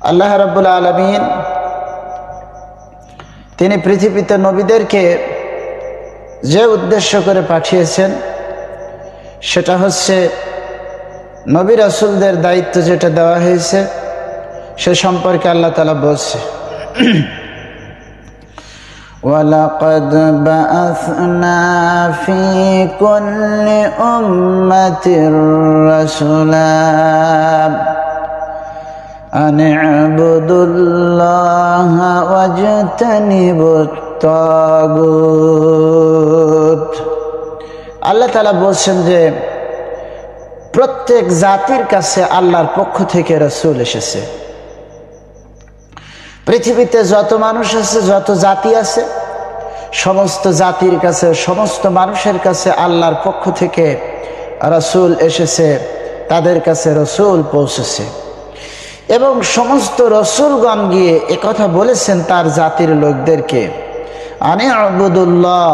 আল্লাহ রাব্বুল আলামিন তিনি পৃথিবীতে নবীদেরকে যে উদ্দেশ্য করে পাঠিয়েছেন সেটা হচ্ছে নবী রাসূলদের দায়িত্ব যেটা দেওয়া হয়েছে সে সম্পর্কে আল্লাহ তাআলা বলছে, وَلَقَدْ بَعَثْنَا فِي كُلِّ أُمَّةٍ رَسُولًا أَنِ اعْبُدُوا اللَّهَ وَاجْتَنِبُوا الطَّاغُوتَ। আল্লাহ তাআলা বলছেন যে প্রত্যেক জাতির কাছে আল্লাহর পক্ষ থেকে রাসূল এসেছে। পৃথিবীতে যত মানুষ আছে, যত জাতি আছে, সমস্ত জাতির কাছে, সমস্ত মানুষের কাছে আল্লাহর পক্ষ থেকে রাসূল এসেছে, তাদের কাছে রাসূল পৌঁছেছে। এবং সমস্ত রাসূলগণ গিয়ে একথা বলেছেন তার জাতির লোকদেরকে, আনি আবুদুল্লাহ,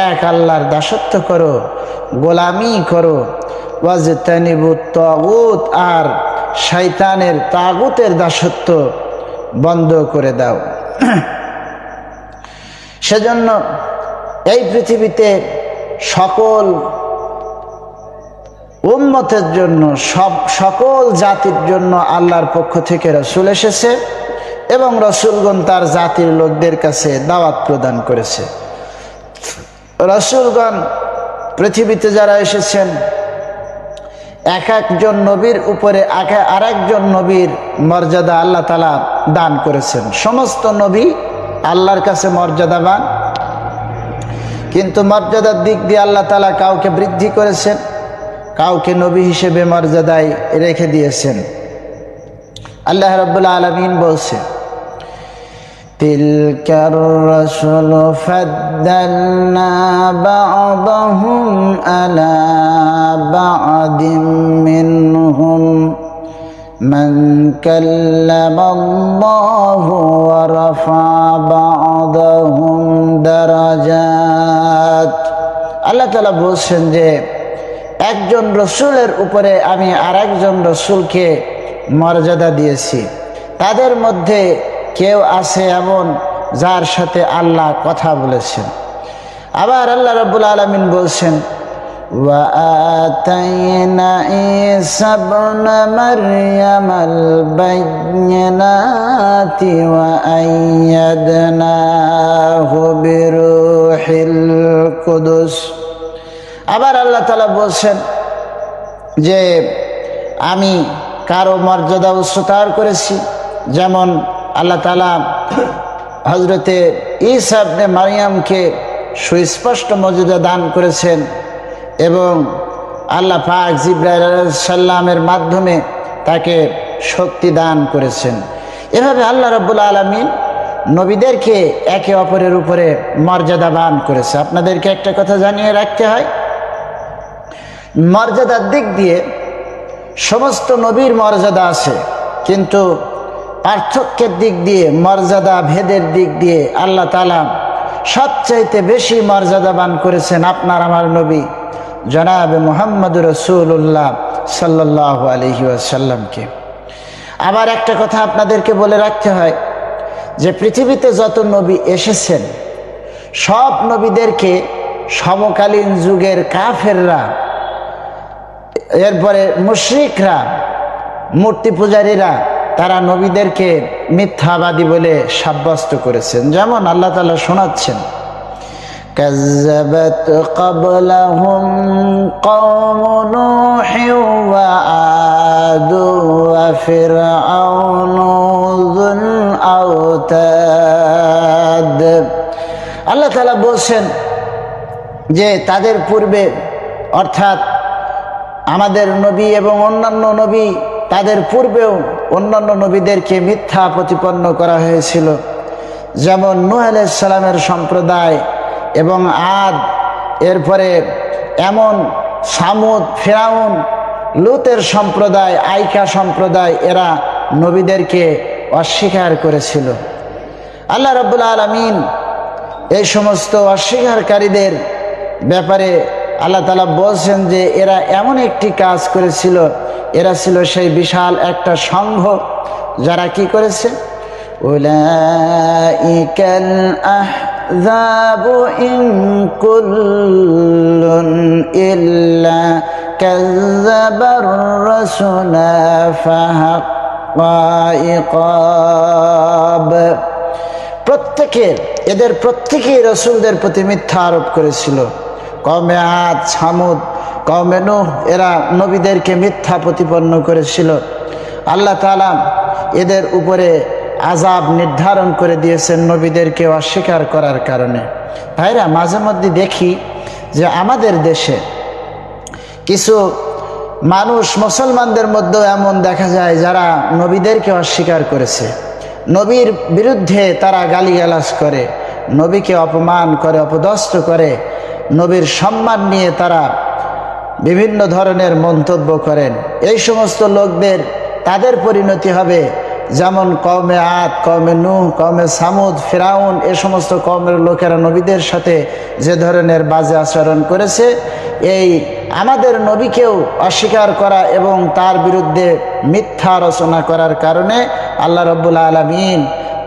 এক আল্লাহর দাসত্ব করো, গোলামি করো, ওয়াজতানিবুত তাগুত, আর শয়তানের তাগুতের দাসত্ব বন্ধ করে দাও। সেজন্য এই পৃথিবীতে সকল উম্মতের জন্য, সকল জাতির জন্য আল্লাহর পক্ষ থেকে রাসূল এসেছে এবং রাসূলগণ তার জাতির লোকদের কাছে দাওয়াত প্রদান করেছে। রাসূলগণ পৃথিবীতে যারা এসেছেন, এক একজন নবীর উপরে আরেকজন নবীর মর্যাদা আল্লাহ তাআলা দান করেছেন। সমস্ত নবী আল্লাহর কাছে মর্যাদাবান, কিন্তু মর্যাদার দিক দিয়ে আল্লাহ তাআলা কাউকে বৃদ্ধি করেছেন, কাউকে নবী হিসেবে মর্যাদায় রেখে দিয়েছেন। আল্লাহ রাব্বুল আলামিন বলছেন, তিলকার রাসূলু ফাদ্দালনা বা'দাহুম আলা বা'দিন মিনহুম মান কাল্লামাল্লাহু ওয়া রাফা বা'দাহুম দারাজাত। আল্লাহ তাআলা বলছেন যে একজন রসুলের উপরে আমি আরেকজন রসুলকে মর্যাদা দিয়েছি। তাদের মধ্যে কেউ আছে এমন যার সাথে আল্লাহ কথা বলেছেন। আবার আল্লাহ রাব্বুল আলামিন বলছেন, ওয়া আতাইনা ঈসা ইবনা মারইয়ামাল বাইয়িনাতি ওয়া আইয়াদনাহু বিরূহিল কুদুস। আবার আল্লাহ তাআলা বলছেন যে আমি কারো মর্যাদা উচ্চতর করেছি, যেমন আল্লাহ তাআলা হযরতে ঈসা ইবনে মারইয়ামকে সুস্পষ্ট মর্যাদা দান করেছেন এবং আল্লাহ পাক জিবরাইল আলাইহিস সালামের মাধ্যমে তাকে শক্তি দান করেছেন। এভাবে আল্লাহ রাব্বুল আলামিন নবীদেরকে একে অপরের উপরে মর্যাদাবান করেছে। আপনাদেরকে একটা কথা জানিয়ে রাখতে হয়, মর্যাদার দিক দিয়ে সমস্ত নবীর মর্যাদা আছে, কিন্তু পার্থক্যের দিক দিয়ে, মর্যাদা ভেদের দিক দিয়ে আল্লাহ তাআলা সবচাইতে বেশি মর্যাদাবান করেছেন আপনার আমার নবী জনাবে মুহাম্মদুর রাসূলুল্লাহ সাল্লাল্লাহু আলাইহি ওয়াসাল্লামকে। আবার একটা কথা আপনাদেরকে বলে রাখতে হয় যে পৃথিবীতে যত নবী এসেছেন সব নবীদেরকে সমকালীন যুগের কাফেররা, এরপরে মুশরিকরা, মূর্তি পূজারীরা, তারা নবীদেরকে মিথ্যাবাদী বলে সাব্যস্ত করেছেন। যেমন আল্লাহ তাআলা শোনাচ্ছেন, কাযযাবাত ক্বাবলাহুম কওমু নূহি ওয়া আদু ওয়া ফিরআউনু যুল আওতাদ। আল্লাহ তাআলা বলছেন যে তাদের পূর্বে, অর্থাৎ আমাদের নবী এবং অন্যান্য নবী, তাদের পূর্বেও অন্যান্য নবীদেরকে মিথ্যা প্রতিপন্ন করা হয়েছিল। যেমন নূহ আলাইহিস সালামের সম্প্রদায় এবং আদ, এরপরে এমন সামুদ, ফিরাউন, লূতের সম্প্রদায়, আইকা সম্প্রদায়, এরা নবীদেরকে অস্বীকার করেছিল। আল্লাহ রাব্বুল আলামিন এই সমস্ত অস্বীকারীদের ব্যাপারে আল্লাহ তাআলা বলছেন যে এরা এমন একটি কাজ করেছিল, এরা ছিল সেই বিশাল একটা সংঘ যারা কি করেছে, উলাইকাল আহজাবু ইন কুল্লুন ইল্লা কাযযাবার রাসূলা ফাহাক্কা ইকাব। এদের প্রত্যেকেই রাসূলদের প্রতি মিথ্যা আরোপ করেছিল। কওমে আদ, সামুদ, কওমে নূহ এরা নবীদেরকে মিথ্যা প্রতিপন্ন করেছিল। আল্লাহ তাআলা এদের উপরে আযাব নির্ধারণ করে দিয়েছেন নবীদেরকে অস্বীকার করার কারণে। ভাইরা, মাঝে মধ্যে দেখি যে আমাদের দেশে কিছু মানুষ, মুসলমানদের মধ্যেও এমন দেখা যায় যারা নবীদেরকে অস্বীকার করেছে, নবীর বিরুদ্ধে তারা গালিগালাজ করে, নবীকে অপমান করে, অপদস্থ করে, নবীর সম্মান নিয়ে তারা বিভিন্ন ধরনের মন্তব্য করেন। এই সমস্ত লোকদের তাদের পরিণতি হবে যেমন কওমে আদ, কওমে নূহ, কওমে সামুদ, ফিরাউন এ সমস্ত কওমের লোকেরা নবীদের সাথে যে ধরনের বাজে আচরণ করেছে, এই আমাদের নবীকেও অস্বীকার করা এবং তার বিরুদ্ধে মিথ্যা রচনা করার কারণে আল্লাহ রাব্বুল আলামিন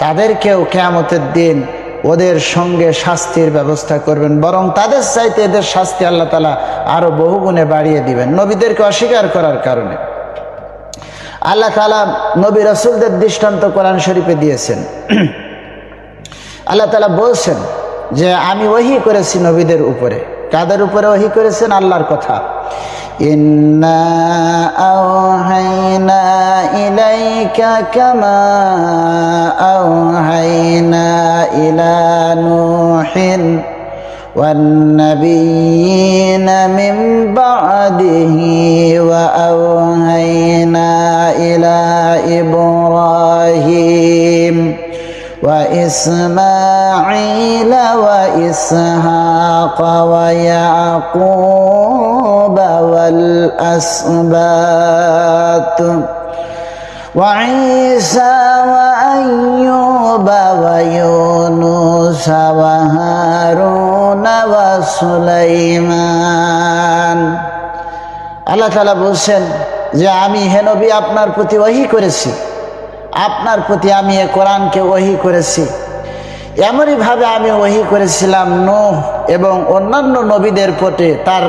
তাদেরকেও কিয়ামতের দিন ওদের সঙ্গে শাস্তির ব্যবস্থা করবেন, বরং তাদের চাইতে এদের শাস্তি আল্লাহ তাআলা আরো বহুগুণে বাড়িয়ে দিবেন নবীদেরকে অস্বীকার করার কারণে। আল্লাহ তাআলা নবী রাসূলদের দৃষ্টান্ত কোরআন শরীফে দিয়েছেন। আল্লাহ তাআলা বলছেন যে আমি ওহী করেছি নবীদের উপরে। কাদের উপরে ওহী করেছেন? আল্লাহর কথা। ইন্না আওহাইনা ইলাইকা কামা আওহাইনা ইলা নূহিন والنبيين من بعده وأوحينا إلى إبراهيم وإسماعيل وإسحاق ويعقوب والأسباط وعيسى وأيوب ويونس وهارون وسليمان। আল্লাহ তাআলা বলছেন যে আমি হে নবী আপনার প্রতি ওহী করেছি, আপনার প্রতি আমি এ কোরআনকে ওহী করেছি। এমনইভাবে আমি ওহী করেছিলাম নূহ এবং অন্যান্য নবীদের প্রতি, তার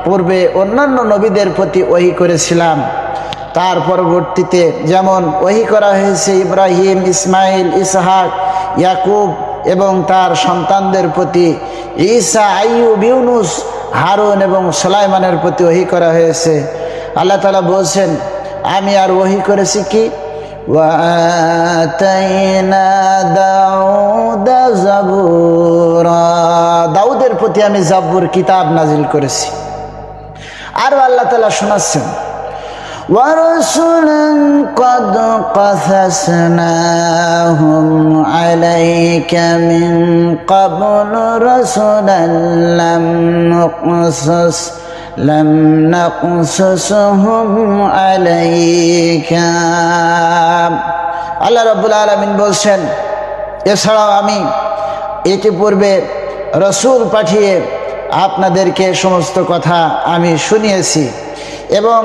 পূর্বে অন্যান্য নবীদের প্রতি ওহী করেছিলাম। তার পরবর্তীতে যেমন ওহী করা হয়েছে ইব্রাহিম, ইসমাইল, ইসহাক, ইয়াকুব এবং তার সন্তানদের প্রতি, ঈসা, আইয়ুব, ইউনুস, হারুন এবং সুলাইমানের প্রতি ওহী করা হয়েছে। আল্লাহ তাআলা বলছেন আমি আর ওহী করেছি কি, ওয়াতাইনা দাউদা জাবুরা, দাউদের প্রতি আমি জাবুর কিতাব নাজিল করেছি। আর আল্লাহ তাআলা শোনাচ্ছেন وَرُسُلًا قَدْ قَصَصْنَاهُمْ عَلَيْكَ مِنْ قَبْلُ رُسُلًا لَمْ نَقْصُصْهُمْ عَلَيْكَ। আল্লাহ রাব্বুল আলামিন বলছেন এছাড়াও আমি ইতিপূর্বে রসুল পাঠিয়ে আপনাদেরকে সমস্ত কথা আমি শুনিয়েছি এবং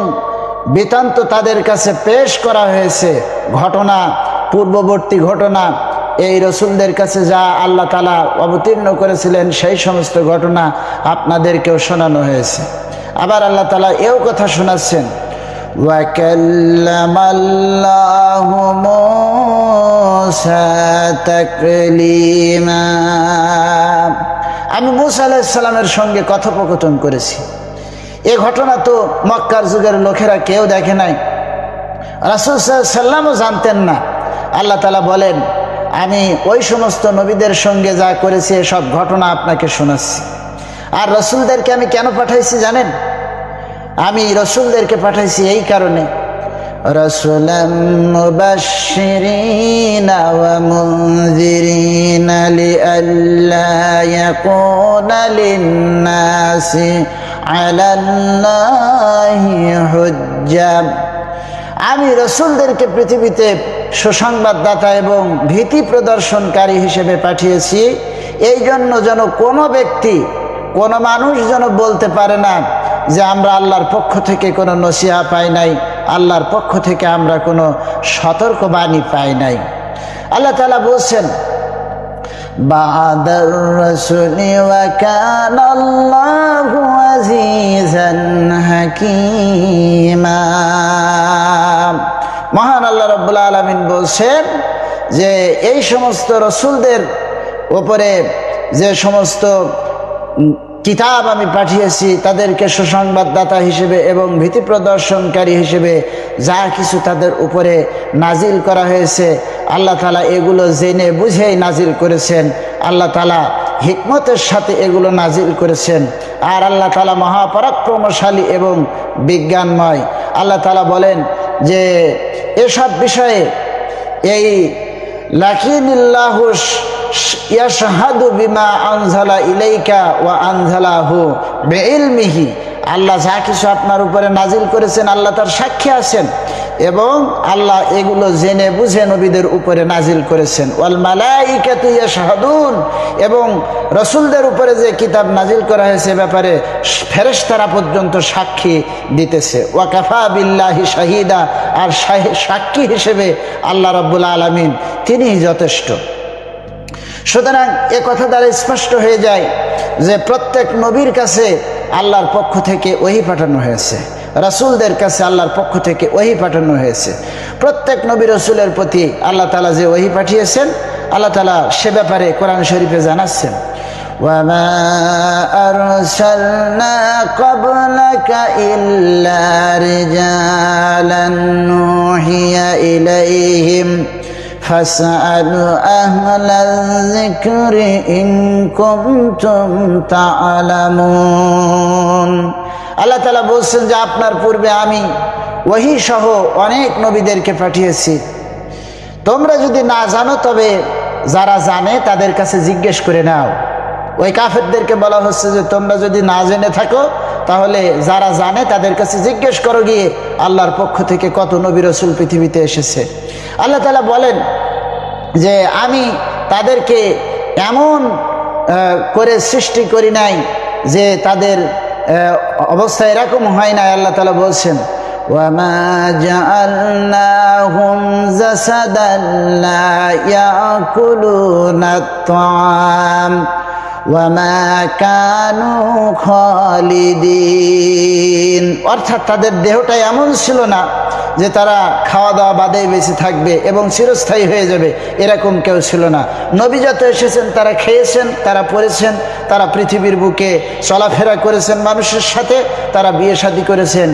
বৃত্তান্ত তাদের কাছে পেশ করা হয়েছে, ঘটনা, পূর্ববর্তী ঘটনা, এই রসুলদের কাছে যা আল্লাহ তাআলা অবতীর্ণ করেছিলেন সেই সমস্ত ঘটনা আপনাদেরকেও শোনানো হয়েছে। আবার আল্লাহ তাআলা এও কথা শোনাচ্ছেন ওয়া কাল্লামাল্লাহু মূসা তাকলিমা, আমি মূসা আলাইহিস সালামের সঙ্গে কথোপকথন করেছি। এই ঘটনা তো মক্কার যুগের লোকেরা কেউ দেখে নাই, রাসূল সাল্লাল্লাহু আলাইহি ওয়াসাল্লামও জানতেন না। আল্লাহ তাআলা বলেন আমি ওই সমস্ত নবীদের সঙ্গে যা করেছি সব ঘটনা আপনাকে শোনাচ্ছি। আর রসুলদেরকে আমি কেন পাঠাইছি জানেন? আমি রসুলদেরকে পাঠাইছি এই কারণে, রাসূলাম মুবাশশিরিনা ওয়া মুনযিরিনা লিআল্লা ইয়াকুনা লিন-নাসি আলাল্লাহি হুজ্জা। আমি রসুলদেরকে পৃথিবীতে সুসংবাদদাতা এবং ভীতি প্রদর্শনকারী হিসেবে পাঠিয়েছি, এই জন্য যেন কোনো ব্যক্তি কোনো মানুষ যেন বলতে পারে না যে আমরা আল্লাহর পক্ষ থেকে কোনো নসিহা পাই নাই, আল্লাহর পক্ষ থেকে আমরা কোনো সতর্কবাণী পাই নাই। আল্লাহ তাআলা বলছেন বা'দার রাসূলি ওয়া কানা আল্লাহু আজিজান হাকীমা। মহান আল্লাহ রাব্বুল আলামিন বলছেন যে এই সমস্ত রাসূলদের উপরে যে সমস্ত কিতাব আমি পাঠিয়েছি, তাদেরকে সুসংবাদদাতা হিসেবে এবং ভীতি প্রদর্শনকারী হিসেবে যা কিছু তাদের উপরে নাজিল করা হয়েছে, আল্লাহ তাআলা এগুলো জেনে বুঝেই নাজিল করেছেন। আল্লাহ তাআলা হিকমতের সাথে এগুলো নাজিল করেছেন। আর আল্লাহ তাআলা মহাপরাক্রমশালী এবং বিজ্ঞানময়। আল্লাহ তাআলা বলেন যে এসব বিষয়ে এই লাকিনিল্লাহু ইয়াশহাদু বিমা আনজালা ইলাইকা ওয়া আনজালাহু বিইলমিহি। আল্লাহ যা কিছু আপনার উপরে নাজিল করেছেন আল্লাহ তার সাক্ষী আছেন, এবং আল্লাহ এগুলো জেনে বুঝে নবীদের উপরে নাজিল করেছেন। ওয়াল মালাইকাতু ইয়াশহাদুন, এবং রাসূলদের উপরে যে কিতাব নাজিল করা হয়েছে ব্যাপারে ফেরেশতারা পর্যন্ত সাক্ষী দিতেছে। ওয়া কাফা বিল্লাহি শাহিদা, আর সাক্ষী হিসেবে আল্লাহ রাব্বুল আলামিন তিনিই যথেষ্ট। সুতরাং এ কথা দ্বারা স্পষ্ট হয়ে যায় যে প্রত্যেক নবীর কাছে আল্লাহর পক্ষ থেকে ওহী পাঠানো হয়েছে, রাসূলদের কাছে আল্লাহর পক্ষ থেকে ওহী পাঠানো হয়েছে। প্রত্যেক নবী রাসূলের প্রতি আল্লাহ তাআলা যে ওহী পাঠিয়েছেন, আল্লাহ তাআলা সে ব্যাপারে কোরআন শরীফে জানাচ্ছেন ওয়ামা আরসালনা ক্বাবলাকা ইল্লা রিজালান নূহিয়া ইলাইহিম ফাসআলু আহলাল যিকরি ইন কুনতুম তা'লামুন। আল্লাহ তাআলা বলছেন যে আপনার পূর্বে আমি ওহী সহ অনেক নবীদেরকে পাঠিয়েছি, তোমরা যদি না জানো তবে যারা জানে তাদের কাছে জিজ্ঞেস করে নাও। ওই কাফেরদেরকে বলা হচ্ছে যে তোমরা যদি না জেনে থাকো তাহলে যারা জানে তাদের কাছে জিজ্ঞেস করো গিয়ে আল্লাহর পক্ষ থেকে কত নবী রাসূল পৃথিবীতে এসেছে। আল্লাহ তাআলা বলেন যে আমি তাদেরকে এমন করে সৃষ্টি করি নাই যে তাদের অবস্থা এরকম হয় না। আল্লাহ তাআলা বলছেন ওয়ামা জাআলনাহুম জাসাদান লা ইয়াকুলুনা আত-তাআম ওয়ামা কানু খালিদিন। অর্থাৎ তাদের দেহটা এমন ছিল না যে তারা খাওয়া দাওয়া বাদেই বেঁচে থাকবে এবং চিরস্থায়ী হয়ে যাবে, এরকম কেউ ছিল না। নবী যত এসেছেন তারা খেয়েছেন, তারা পড়েছেন, তারা পৃথিবীর বুকে চলাফেরা করেছেন মানুষের সাথে, তারা বিয়ে শাদী করেছেন।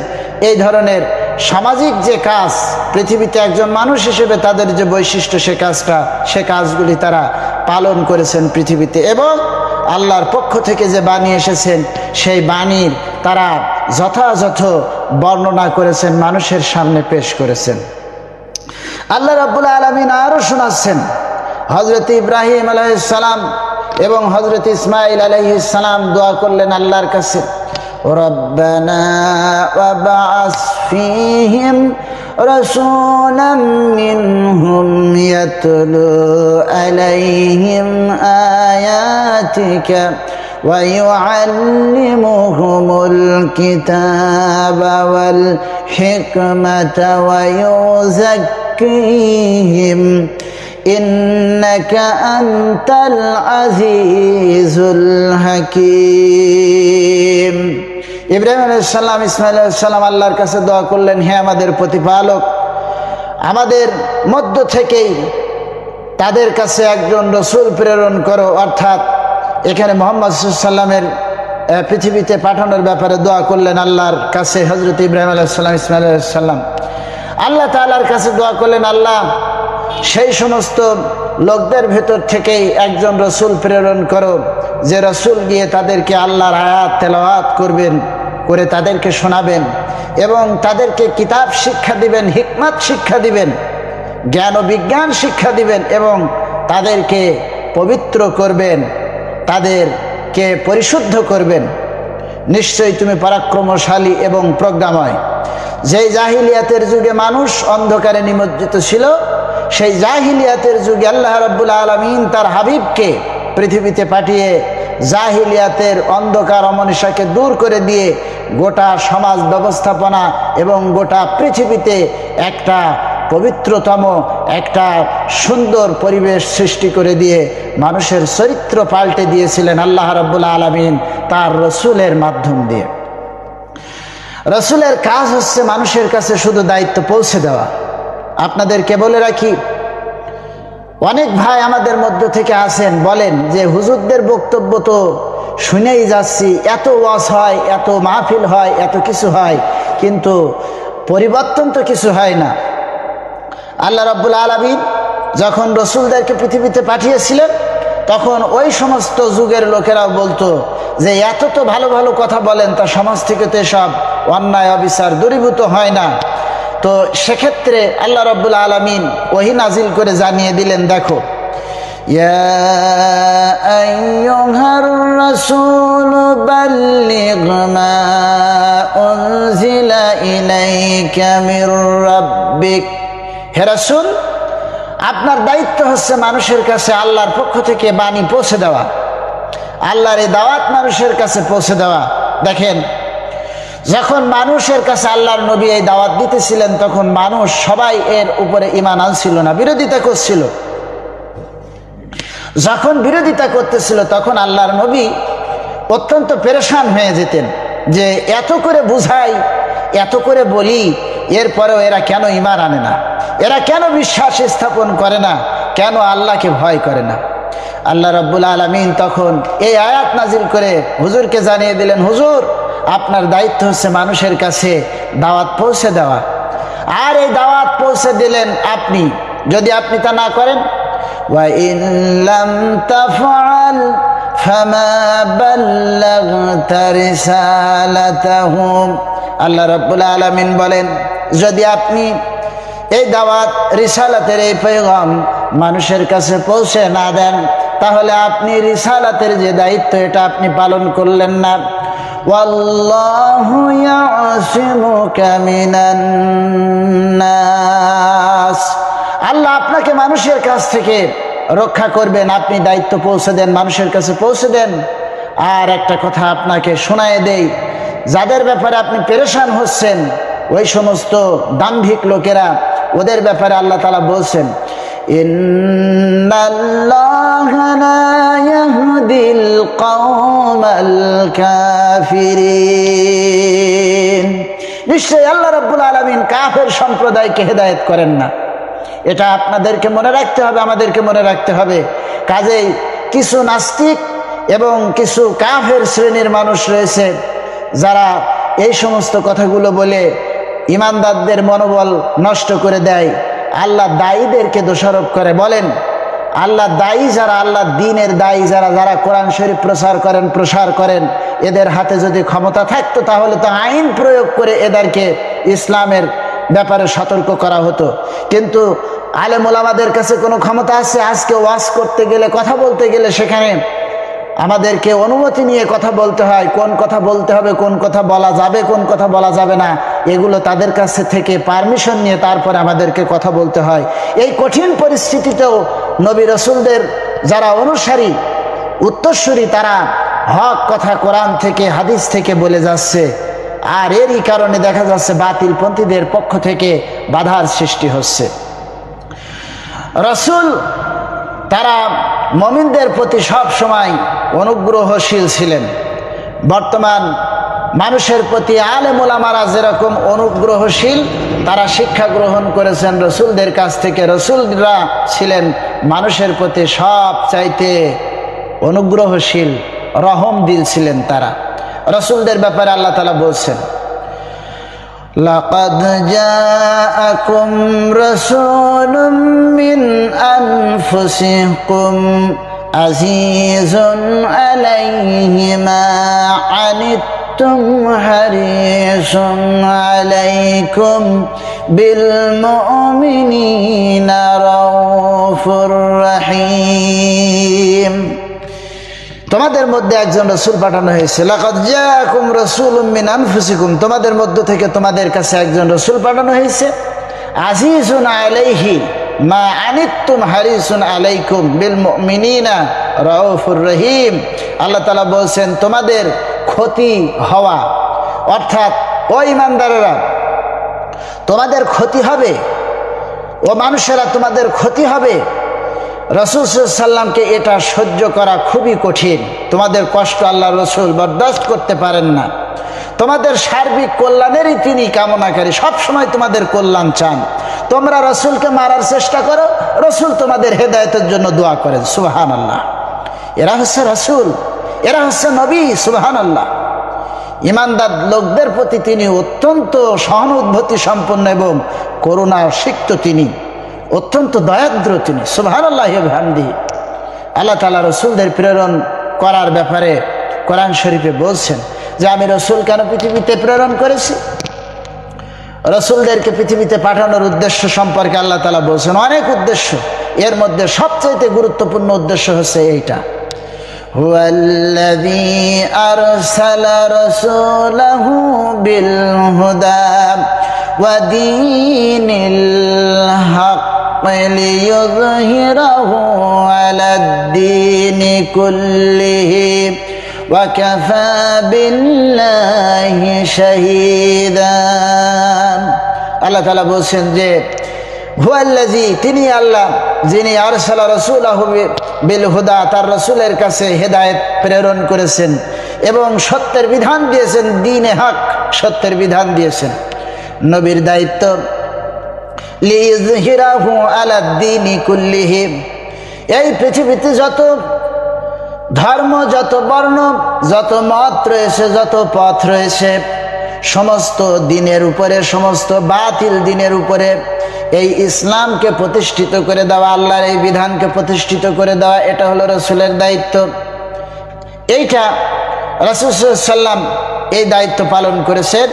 এই ধরনের সামাজিক যে কাজ, পৃথিবীতে একজন মানুষ হিসেবে তাদের যে বৈশিষ্ট্য, সে কাজগুলি তারা পালন করেছেন পৃথিবীতে, এবং আল্লাহর পক্ষ থেকে যে বাণী এসেছেন সেই বাণীর তারা যথাযথ বর্ণনা করেছেন, মানুষের সামনে পেশ করেছেন। আল্লাহ রাব্বুল আলামিন আরো শোনাচ্ছেন হযরত ইব্রাহিম আলাইহিস সালাম এবং হযরত ইসমাঈল আলাইহিস সালাম দোয়া করলেন আল্লাহর কাছে রব্বানা ওয়াবআস ফীহিম রাসূলাম মিনহুম ইয়াতলু আলাইহিম আয়াতিকা ওয়া ইউআল্লিমুহুমুল কিতাবা ওয়াল হিকমাতা ওয়া ইউযাক্কিহিম ইন্নাকা আনতাল আজিজুল হাকীম। ইব্রাহিম আলাইহিস সালাম, ইসমাঈল আলাইহিস সালাম আল্লাহর কাছে দোয়া করলেন, হে আমাদের প্রতিপালক, আমাদের মধ্য থেকেই তাদের কাছে একজন রাসূল প্রেরণ করো। অর্থাৎ এখানে মুহাম্মদ সাল্লাল্লাহু আলাইহি ওয়াসাল্লামের পৃথিবীতে পাঠানোর ব্যাপারে দোয়া করলেন আল্লাহর কাছে হযরত ইব্রাহিম আলাইহিস সালাম, ইসমাঈল আলাইহিস সালাম। আল্লাহ তাআলার কাছে দোয়া করলেন, আল্লাহ সেই সমস্ত লোকদের ভেতর থেকেই একজন রাসূল প্রেরণ করো, যে রাসূল গিয়ে তাদেরকে আল্লাহর আয়াত তেলাওয়াত করবেন, করে তাদেরকে শোনাবেন এবং তাদেরকে কিতাব শিক্ষা দিবেন, হিকমত শিক্ষা দিবেন, জ্ঞান ও বিজ্ঞান শিক্ষা দিবেন এবং তাদেরকে পবিত্র করবেন, তাদেরকে পরিশুদ্ধ করবেন। নিশ্চয়ই তুমি পরাক্রমশালী এবং প্রজ্ঞাময়। যেই জাহিলিয়াতের যুগে মানুষ অন্ধকারে নিমজ্জিত ছিল, সেই জাহিলিয়াতের যুগে আল্লাহ রাব্বুল আলামিন তার হাবিবকে পৃথিবীতে পাঠিয়ে জাহিলিয়াতের অন্ধকার অমনীষাকে দূর করে দিয়ে গোটা সমাজ ব্যবস্থাপনা এবং গোটা পৃথিবীতে একটা পবিত্রতম একটা সুন্দর পরিবেশ সৃষ্টি করে দিয়ে মানুষের চরিত্র পাল্টে দিয়েছিলেন আল্লাহ রাব্বুল আলামিন তার রসুলের মাধ্যম দিয়ে। রসুলের কাজ হচ্ছে মানুষের কাছে শুধু দায়িত্ব পৌঁছে দেওয়া। আপনাদেরকে বলে রাখি, অনেক ভাই আমাদের মধ্য থেকে আসেন, বলেন যে হুজুরদের বক্তব্য তো শুনেই যাচ্ছি, এত ওয়াজ হয়, এত মাহফিল হয়, এত কিছু হয়, কিন্তু পরিবর্তন তো কিছু হয় না। আল্লাহ রাব্বুল আলামিন যখন রসুলদেরকে পৃথিবীতে পাঠিয়েছিলেন তখন ওই সমস্ত যুগের লোকেরাও বলতো যে এত তো ভালো ভালো কথা বলেন, তা সমাজ থেকে তো এসব অন্যায় অবিচার দূরীভূত হয় না। তো সেক্ষেত্রে আল্লাহ রাব্বুল আলামিন ওহী নাজিল করে জানিয়ে দিলেন, দেখো, ইয়া আইয়ুহার রাসূল বাল্লিগ মা উনজিলা ইলাইকা মির রাব্বিক, হে রাসূল, আপনার দায়িত্ব হচ্ছে মানুষের কাছে আল্লাহর পক্ষ থেকে বাণী পৌঁছে দেওয়া, আল্লাহর এই দাওয়াত মানুষের কাছে পৌঁছে দেওয়া। দেখেন, যখন মানুষের কাছে আল্লাহর নবী এই দাওয়াত দিতেছিলেন তখন মানুষ সবাই এর উপরে ঈমান আনছিল না, বিরোধিতা করছিল। যখন বিরোধিতা করতেছিল তখন আল্লাহর নবী অত্যন্ত পেরেশান হয়ে যেতেন যে এত করে বুঝাই, এত করে বলি, এরপরেও এরা কেন ঈমান আনে না, এরা কেন বিশ্বাস স্থাপন করে না, কেন আল্লাহকে ভয় করে না। আল্লাহ রাব্বুল আলামিন তখন এই আয়াত নাজিল করে হুজুরকে জানিয়ে দিলেন, হুজুর, আপনার দায়িত্ব হচ্ছে মানুষের কাছে দাওয়াত পৌঁছে দেওয়া। আর এই দাওয়াত পৌঁছে দিলেন আপনি, যদি আপনি তা না করেন, ওয়া ইন লাম তাফআল ফামা বাল্লাগতা রিসালাতাহুম, আল্লাহ রাব্বুল আলামিন বলেন, যদি আপনি এই দাওয়াত রিসালাতের এই পয়গাম মানুষের কাছে পৌঁছে না দেন তাহলে আপনি রিসালাতের যে দায়িত্ব এটা আপনি পালন করলেন না। ওয়াল্লাহু ইয়াসিমুকা মিনান নাস, আল্লাহ আপনাকে মানুষের কাছ থেকে রক্ষা করবেন, আপনি দায়িত্ব পৌঁছে দেন, মানুষের কাছে পৌঁছে দেন। আর একটা কথা আপনাকে শোনায় দেই, যাদের ব্যাপারে আপনি পেরেশান হচ্ছেন ওই সমস্ত দাম্ভিক লোকেরা, ওদের ব্যাপারে আল্লাহ তাআলা বলছেন, ইন্নাল্লাহা লা ইয়াহদিল কওমাল কাফিরিন, নিশ্চয়ই আল্লাহ রাব্বুল আলামিন কাফের সম্প্রদায়কে হেদায়েত করেন না। এটা আপনাদেরকে মনে রাখতে হবে, আমাদেরকে মনে রাখতে হবে। কাজেই কিছু নাস্তিক এবং কিছু কাফের শ্রেণীর মানুষ রয়েছে যারা এই সমস্ত কথাগুলো বলে ইমানদারদের মনোবল নষ্ট করে দেয়, আল্লাহ দায়ীদেরকে দোষারোপ করে। বলেন, আল্লাহ দায়ী যারা, আল্লাহ দ্বীনের দায়ী যারা, যারা কোরআন শরীফ প্রসার করেন, এদের হাতে যদি ক্ষমতা থাকতো তাহলে তো আইন প্রয়োগ করে এদেরকে ইসলামের ব্যাপারে সতর্ক করা হতো। কিন্তু আলেম ওলামাদের কাছে কোনো ক্ষমতা আছে? আজকে ওয়াজ করতে গেলে, কথা বলতে গেলে সেখানে আমাদেরকে অনুমতি নিয়ে কথা বলতে হয়, কোন কথা বলতে হবে, কোন কথা বলা যাবে, কোন কথা বলা যাবে না, এগুলো তাদের কাছে থেকে পারমিশন নিয়ে তারপরে আমাদেরকে কথা বলতে হয়। এই কঠিন পরিস্থিতিতেও নবী রাসূলদের যারা অনুসারী, উত্তরসূরি, তারা হক কথা কোরআন থেকে, হাদিস থেকে বলে যাচ্ছে। আর এরই কারণে দেখা যাচ্ছে বাতিলপন্থীদের পক্ষ থেকে বাধার সৃষ্টি হচ্ছে। রাসূল তারা মুমিনদের প্রতি সব সময় অনুগ্রহশীল ছিলেন। বর্তমান মানুষের প্রতি আলেম ওলামারা যেরকম অনুগ্রহশীল, তারা শিক্ষা গ্রহণ করেছেন রাসূলদের কাছ থেকে। রাসূলরা ছিলেন মানুষের প্রতি সব চাইতে অনুগ্রহশীল, রহম দিল ছিলেন তারা। রাসূলদের ব্যাপারে আল্লাহ তাআলা বলছেন, লাকাদ জাআকুম রাসূলুম মিন আনফুসিকুম আজিজুন আলাইহি মা আনিতুম হারিসুন আলাইকুম বিল মুমিনিনা রাউফুর রহিম। তোমাদের মধ্যে একজন রাসূল পাঠানো হয়েছে। লাকাদ জাআকুম রাসূলুম মিন আনফুসিকুম, তোমাদের মধ্য থেকে তোমাদের কাছে একজন রাসূল পাঠানো হয়েছে। আজিজুন আলাইহি মা আনিতুম হারিসুন আলাইকুম বিল মুমিনিনা রাউফুর রহিম। আল্লাহ তাআলা বলছেন তোমাদের ক্ষতি হওয়া, অর্থাৎ ও ঈমানদারেরা তোমাদের ক্ষতি হবে, ও মানুষেরা তোমাদের ক্ষতি হবে। রাসূল সাল্লাল্লাহু আলাইহি ওয়াসাল্লামকে এটা সহ্য করা খুবই কঠিন। তোমাদের কষ্ট আল্লাহ রাসূল বরদাস্ত করতে পারেন না। তোমাদের সার্বিক কল্যাণেরই তিনি কামনাকারী, সবসময় তোমাদের কল্যাণ চান। তোমরা রাসূলকে মারার চেষ্টা করো, রাসূল তোমাদের হেদায়েতের জন্য দোয়া করেন। সুবহানাল্লাহ। এরা হচ্ছে রাসূল, এরা হচ্ছে নবী। সুবহানাল্লাহ। ঈমানদার লোকদের প্রতি তিনি অত্যন্ত সহানুভূতি সম্পন্ন এবং করুণা সিক্ত, তিনি অত্যন্ত দয়াদ্র তিনি। সুবহানাল্লাহি ওয়া বিহামদিহি। আল্লাহ তাআলা রাসূলদের প্রেরণ করার ব্যাপারে কোরআন শরীফে বলছেন যে আমি রাসূল কেন পৃথিবীতে প্রেরণ করেছি। রাসূলদেরকে পৃথিবীতে পাঠানোর উদ্দেশ্য সম্পর্কে আল্লাহ তাআলা বলছেন অনেক উদ্দেশ্য, এর মধ্যে সবচেয়ে গুরুত্বপূর্ণ উদ্দেশ্য হচ্ছে এইটা, হুয়াল্লাযী আরসালা রাসূলাহু বিল হুদা ওয়া দীনিল হক লিইয়ুযহিরাহু আলাদ-দীনি কুল্লিহি ওয়া কাফা বিল্লাহি শাহীদা। আল্লাহ তাআলা বলছেন যে হুয়াল্লাযী, তিনি আল্লাহ, যিনি আরসালা রাসূলাহু বিল হুদা, তার রাসূলের কাছে হেদায়েত প্রেরণ করেছেন এবং সত্যের বিধান দিয়েছেন, দ্বীনে হক, সত্যের বিধান দিয়েছেন। নবীর দায়িত্ব লিইয়ুযহিরাহু আলাদ-দীনি কুল্লিহি, এই পৃথিবীতে যত ধর্ম, যত বর্ণ, যত মত রয়েছে, যত পথ রয়েছে, সমস্ত দিনের উপরে, সমস্ত বাতিল দিনের উপরে এই ইসলামকে প্রতিষ্ঠিত করে দেওয়া, আল্লাহর এই বিধানকে প্রতিষ্ঠিত করে দেওয়া, এটা হলো রাসূলের দায়িত্ব। এইটা রাসূল সাল্লাল্লাহু আলাইহি ওয়াসাল্লাম এই দায়িত্ব পালন করেছেন।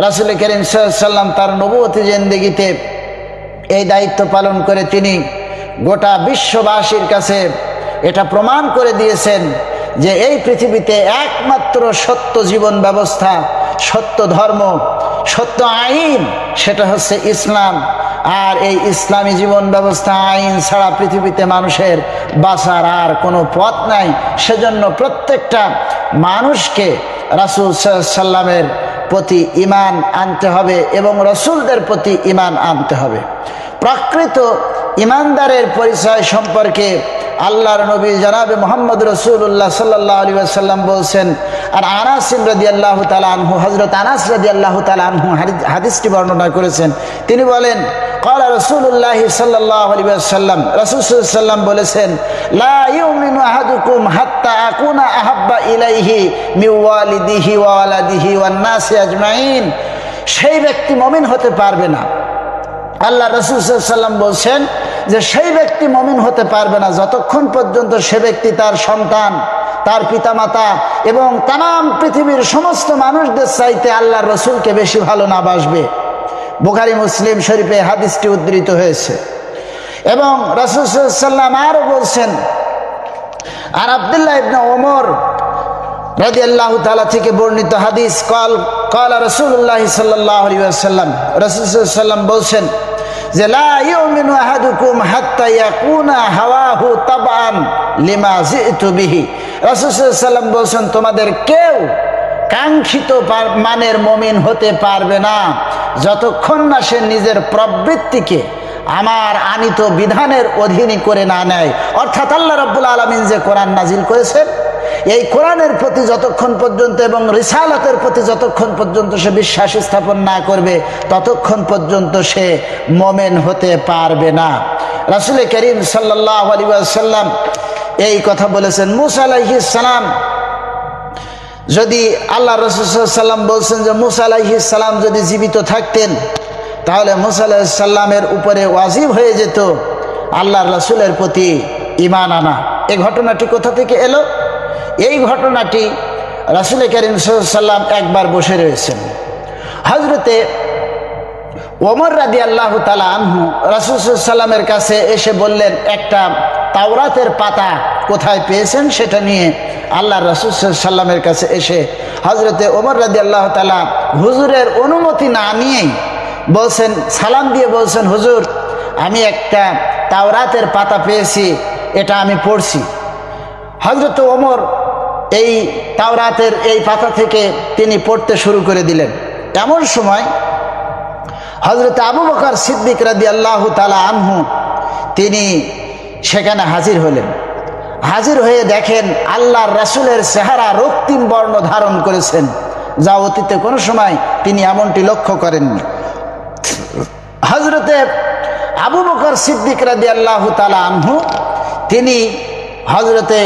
রাসূল করিম সাল্লাল্লাহু আলাইহি ওয়াসাল্লাম তার নবুয়তি জিন্দেগিতে এই দায়িত্ব পালন করে তিনি গোটা বিশ্ববাসীর কাছে এটা প্রমাণ করে দিয়েছেন যে এই পৃথিবীতে একমাত্র সত্য জীবন ব্যবস্থা, সত্য ধর্ম, সত্য আইন, সেটা হচ্ছে ইসলাম। আর এই ইসলামী জীবন ব্যবস্থা, আইন ছাড়া পৃথিবীতে মানুষের বাঁচার আর কোনো পথ নাই। সেজন্য প্রত্যেকটা মানুষকে রাসূল সাল্লাল্লাহু আলাইহি ওয়াসাল্লামের প্রতি ঈমান আনতে হবে এবং রাসূলদের প্রতি ঈমান আনতে হবে। প্রকৃত ঈমানদারের পরিচয় সম্পর্কে আল্লাহর নবী জনাবে মুহাম্মদ রাসূলুল্লাহ সাল্লাল্লাহু আলাইহি ওয়াসাল্লাম বলছেন, আর আনাস রাদিয়াল্লাহু তাআলা আনহু, হযরত আনাস রাদিয়াল্লাহু তাআলা আনহু হাদিসটি বর্ণনা করেছেন। তিনি বলেন, ক্বালা রাসূলুল্লাহ সাল্লাল্লাহু আলাইহি ওয়াসাল্লাম, রাসূল সাল্লাল্লাহু আলাইহি ওয়াসাল্লাম বলেছেন, লা ইউমিনু আহাদুকুম হাত্তা আকুনা আহাব্বা ইলাইহি মিন ওয়ালিদিহি ওয়া ওয়ালাদিহি ওয়ান নাসি আজমাইন, সেই ব্যক্তি মুমিন হতে পারবে না। আল্লাহ রাসূল সাল্লাল্লাহু আলাইহি ওয়াসাল্লাম বলছেন যে সেই ব্যক্তি মুমিন হতে পারবে না যতক্ষণ পর্যন্ত সে ব্যক্তি তার সন্তান, তার পিতামাতা এবং তাম পৃথিবীর সমস্ত মানুষদের চাইতে আল্লাহর রাসূলকে বেশি ভালো না বাসবে। বুখারী মুসলিম শরীফে হাদিসটি উদ্ধৃত হয়েছে। এবং রাসূল সাল্লাল্লাহু আলাইহি ওয়াসাল্লাম আরও বলছেন, আর আব্দুল্লাহ ইবনে ওমর রাদিয়াল্লাহু তাআলা থেকে বর্ণিত হাদিস, ক্বালা রাসূলুল্লাহ সাল্লাল্লাহু আলাইহি ওয়াসাল্লাম, রাসূল সাল্লাল্লাহু আলাইহি ওয়াসাল্লাম বলছেন যে লা ইউমিনু আহাদুকুম হাত্তা ইয়াকুনা হাওয়াহু তাবআন লিমা জিতু বিহি। রাসূল সাল্লাল্লাহু আলাইহি ওয়াসাল্লাম বলছেন তোমাদের কেউ কাঙ্ক্ষিত মানের মুমিন হতে পারবে না যতক্ষণ না সে নিজের প্রবৃত্তিকে আমার আনিত বিধানের অধীনে করে না নেয়। অর্থাৎ আল্লাহ রাব্বুল আলামিন যে কোরআন নাজিল করেছেন, এই কোরআনের প্রতি যতক্ষণ পর্যন্ত এবং রিসালাতের প্রতি যতক্ষণ পর্যন্ত সে বিশ্বাস স্থাপন না করবে ততক্ষণ পর্যন্ত সে মুমিন হতে পারবে না। রাসূল করিম সাল্লাল্লাহু আলাইহি ওয়াসাল্লাম এই কথা বলেছেন। মূসা আলাইহিস সালাম, যদি আল্লাহ রাসূল সাল্লাল্লাহু আলাইহি ওয়াসাল্লাম বলছেন যে মূসা আলাইহিস সালাম যদি জীবিত থাকতেন তাহলে মূসা আলাইহিস সালামের উপরে ওয়াজিব হয়ে যেত আল্লাহর রাসূলের প্রতি ঈমান আনা। এই ঘটনাটি কোথা থেকে এলো? এই ঘটনাটি রাসূল করিম সাল্লাল্লাহু আলাইহি ওয়াসাল্লাম একবার বসে রয়েছেন, হযরতে ওমর রাদিয়াল্লাহু তাআলা আনহু রাসূল সাল্লাল্লাহু আলাইহি ওয়াসাল্লামের কাছে এসে বললেন, একটা তাওরাতের পাতা কোথায় পেয়েছেন সেটা নিয়ে আল্লাহর রাসূল সাল্লাল্লাহু আলাইহি ওয়াসাল্লামের কাছে এসে হযরতে ওমর রাদিয়াল্লাহু তাআলা হুজুরের অনুমতি না নিয়েই বলছেন, সালাম দিয়ে বলছেন, হুজুর আমি একটা তাওরাতের পাতা পেয়েছি, এটা আমি পড়ছি। হযরত ওমর এই তাওরাতের এই পাতা থেকে তিনি পড়তে শুরু করে দিলেন। এমন সময় হযরত আবু বকর সিদ্দিক রাদিয়াল্লাহু তাআলা আনহু তিনি সেখানে হাজির হলেন। হাজির হয়ে দেখেন আল্লাহর রাসূলের চেহারা রক্তিম বর্ণ ধারণ করেছেন, যা অতীতে কোনো সময় তিনি এমনটি লক্ষ্য করেননি। হযরতে আবু বকর সিদ্দিক রাদিয়াল্লাহু তাআলা আনহু তিনি হযরতে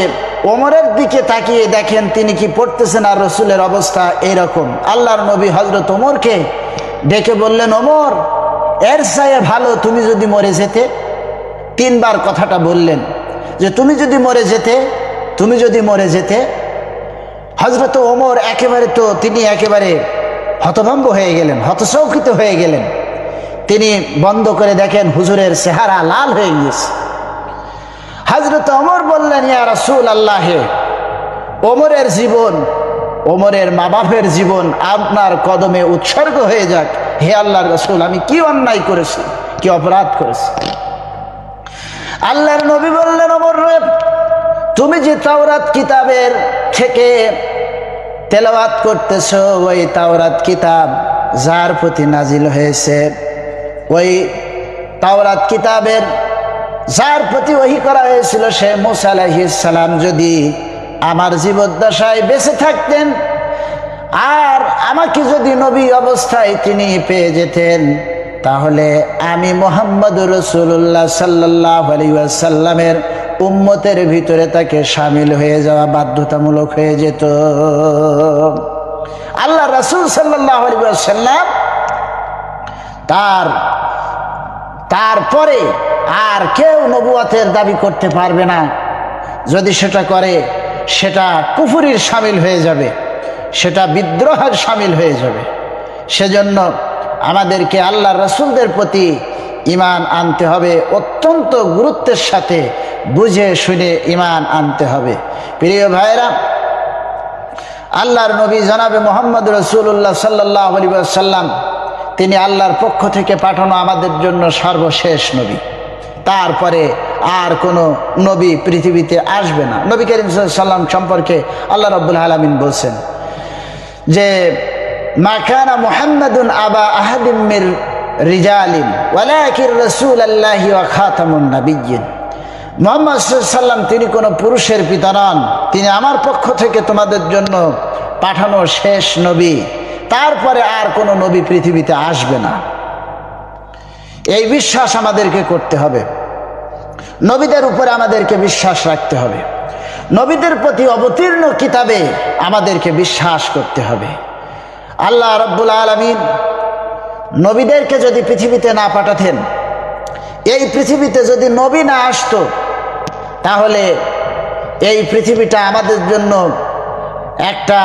ওমরের দিকে তাকিয়ে দেখেন তিনি কি পড়তেছেন আর রাসূলের অবস্থা এইরকম। আল্লাহর নবী হযরত ওমরকে ডেকে বললেন, ওমর, এর চেয়ে ভালো তুমি যদি মরে যেতে। তিনবার কথাটা বললেন যে তুমি যদি মরে যেতে। হযরত ওমর তিনি একেবারে হতভম্ব হয়ে গেলেন, হতচকিত হয়ে গেলেন। তিনি বন্ধ করে দেখেন হুজুরের চেহারা লাল হয়ে গিয়েছে। হযরত ওমর বললেন, ইয়া রাসূলুল্লাহ, ওমরের জীবন, ওমরের মা বাপের জীবন আপনার কদমে উৎসর্গ হয়ে যাক। হে আল্লাহর রাসূল, আমি কি অন্যায় করেছি, কি অপরাধ করেছি? আল্লাহর নবী বললেন, ওমর রে, তুমি যে তাওরাত কিতাবের থেকে তেলাওয়াত করতেছ, ওই তাওরাত কিতাব যার প্রতি নাজিল হয়েছে, ওই তাওরাত কিতাবের যার প্রতি ওহী করা হয়েছিল সে মূসা আলাইহিস সালাম যদি আমার জীবদ্দশায় বেঁচে থাকতেন আর আমাকে যদি নবী অবস্থায় তিনি পেয়ে যেতেন, তাহলে আমি মুহাম্মদুর রাসূলুল্লাহ সাল্লাল্লাহু আলাইহি ওয়াসাল্লামের উম্মতের ভিতরে তাকে শামিল হয়ে যাওয়া বাধ্যতামূলক হয়ে যেত। আল্লাহ রাসূল সাল্লাল্লাহু আলাইহি ওয়াসাল্লাম তারপরে আর কেউ নবুয়তের দাবি করতে পারবে না। যদি সেটা করে সেটা কুফরির শামিল হয়ে যাবে, সেটা বিদ্রোহের শামিল হয়ে যাবে। সেজন্য আমাদেরকে আল্লাহর রাসূলদের প্রতি ঈমান আনতে হবে, অত্যন্ত গুরুত্বের সাথে বুঝে শুনে ঈমান আনতে হবে। প্রিয় ভাইরা, আল্লাহর নবী জনাবে মুহাম্মদ রাসূলুল্লাহ সাল্লাল্লাহু আলাইহি ওয়াসাল্লাম তিনি আল্লাহর পক্ষ থেকে পাঠানো আমাদের জন্য সর্বশেষ নবী। তারপরে আর কোনো নবী পৃথিবীতে আসবে না। নবী করিম সাল্লাল্লাহু আলাইহি ওয়াসাল্লাম সম্পর্কে আল্লাহ রাব্বুল আলামিন বলছেন যে মা কানা মুহাম্মাদুন আবা আহাদিম মির রিজালিন ওয়ালাকিন রাসূলুল্লাহি ওয়া খাতামুন নাবিয়্যিন। মুহাম্মদ সাল্লাল্লাহু আলাইহি ওয়াসাল্লাম তিনি কোনো পুরুষের পিতা নন, তিনি আমার পক্ষ থেকে তোমাদের জন্য পাঠানো শেষ নবী। তারপরে আর কোনো নবী পৃথিবীতে আসবে না। এই বিশ্বাস আমাদেরকে করতে হবে। নবীদের উপরে আমাদেরকে বিশ্বাস রাখতে হবে। নবীদের প্রতি অবতীর্ণ কিতাবে আমাদেরকে বিশ্বাস করতে হবে। আল্লাহ রাব্বুল আলামিন নবীদেরকে যদি পৃথিবীতে না পাঠাতেন, এই পৃথিবীতে যদি নবী না আসতো, তাহলে এই পৃথিবীটা আমাদের জন্য একটা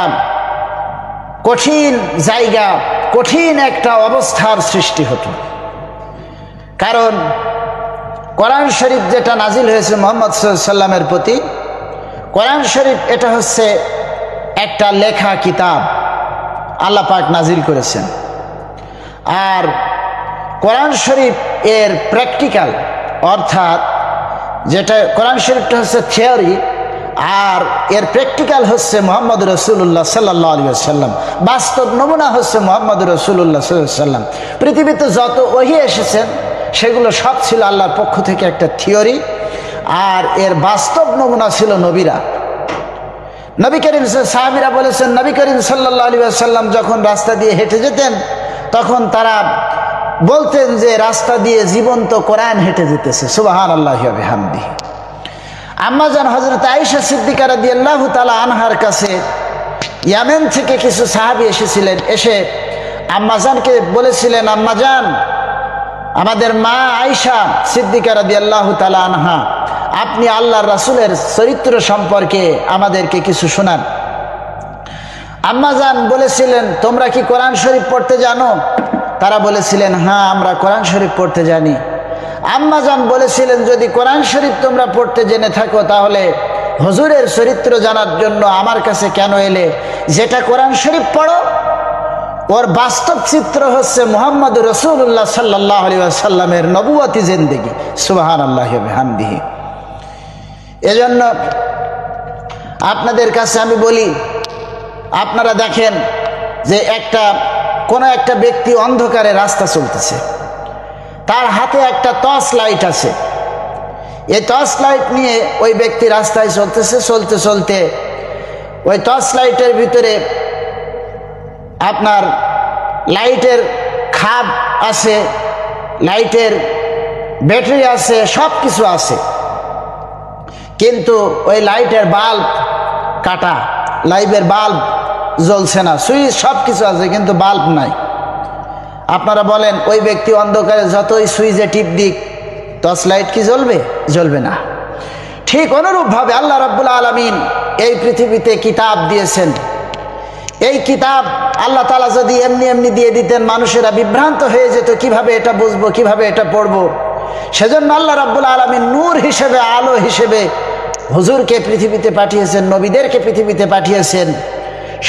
কঠিন জায়গা, কঠিন একটা অবস্থার সৃষ্টি হতো। কারণ কোরআন শরীফ যেটা নাজিল হয়েছে মুহাম্মদ সাল্লাল্লাহু আলাইহি ওয়াসাল্লামের প্রতি, কোরআন শরীফ এটা হচ্ছে একটা লেখা কিতাব, আল্লাহ পাক নাজিল করেছেন। আর কোরআন শরীফ এর প্র্যাকটিক্যাল, অর্থাৎ যেটা কোরআন শরীফটা হচ্ছে থিওরি আর এর প্র্যাকটিক্যাল হচ্ছে মুহাম্মদ রাসূলুল্লাহ সাল্লাল্লাহু আলাইহি ওয়াসাল্লাম। বাস্তব নমুনা হচ্ছে মুহাম্মদ রাসূলুল্লাহ সাল্লাল্লাহু আলাইহি ওয়াসাল্লাম। পৃথিবীতে যত ওহী এসেছেন সেগুলো সব ছিল আল্লাহর পক্ষ থেকে একটা থিওরি, আর এর বাস্তব নমুনা ছিল নবীরা। নবী করিম সাহাবীরা বলেছেন, নবী করিম সাল্লাল্লাহু আলাইহি ওয়াসাল্লাম যখন রাস্তা দিয়ে হেঁটে যেতেন তখন তারা বলতেন যে রাস্তা দিয়ে জীবন্ত কোরআন হেঁটে যেতেছে। সুবহানাল্লাহি ওয়া বিহামদিহি। আম্মাজান হযরত আয়েশা সিদ্দিকা রাদিয়াল্লাহু তাআলা আনহার কাছে ইয়ামেন থেকে কিছু সাহাবী এসেছিলেন। এসে আম্মাজানকে বলেছিলেন, আম্মাজান, আমাদের মা আয়েশা সিদ্দিকা রাদিয়াল্লাহু তাআলা আনহা, আপনি আল্লাহর রাসূলের চরিত্র সম্পর্কে আমাদেরকে কিছু শোনান। আম্মাজান বলেছিলেন, তোমরা কি কোরআন শরীফ পড়তে জানো? তারা বলেছিলেন, হ্যাঁ, আমরা কোরআন শরীফ পড়তে জানি। আম্মাজান বলেছিলেন, যদি কোরআন শরীফ তোমরা পড়তে জেনে থাকো তাহলে হুজুরের চরিত্র জানার জন্য আমার কাছে কেন এলে? যেটা কোরআন শরীফ পড়ো ওর বাস্তব চিত্র হচ্ছে মুহাম্মদ রাসূলুল্লাহ সাল্লাল্লাহু আলাইহি ওয়াসাল্লামের নবুয়তি জিন্দেগি। সুবহানাল্লাহি ওয়া বিহামদিহি। এজন্য আপনাদের কাছে আমি বলি, আপনারা দেখেন যে কোনো একটা ব্যক্তি অন্ধকারে রাস্তা চলতেছে, তার হাতে একটা টর্চ লাইট আছে। এই টর্চ লাইট নিয়ে ওই ব্যক্তি রাস্তায় চলতেছে, চলতে চলতে ওই টর্চ লাইটের ভিতরে আপনার লাইটের খাপ আছে, লাইটের ব্যাটারি আছে, সব কিছু আছে, কিন্তু ওই লাইটের বাল্ব কাটা, লাইটের বাল্ব জ্বলছে না, সুইচ সব কিছু আছে কিন্তু বাল্ব নাই। আপনারা বলেন ওই ব্যক্তি অন্ধকারে যতই সুইচে টিপ দিক, টর্চ লাইট কি জ্বলবে? জ্বলবে না। ঠিক অনুরূপভাবে আল্লাহ রাব্বুল আলামিন এই পৃথিবীতে কিতাব দিয়েছেন। এই কিতাব আল্লাহ তাআলা যদি এমনি এমনি দিয়ে দিতেন, মানুষেরা বিভ্রান্ত হয়ে যেত, কিভাবে এটা বুঝবো, কিভাবে এটা পড়বো। সেজন্য আল্লাহ রাব্বুল আলামিন নূর হিসেবে, আলো হিসেবে হুজুরকে পৃথিবীতে পাঠিয়েছেন, নবীদেরকে পৃথিবীতে পাঠিয়েছেন।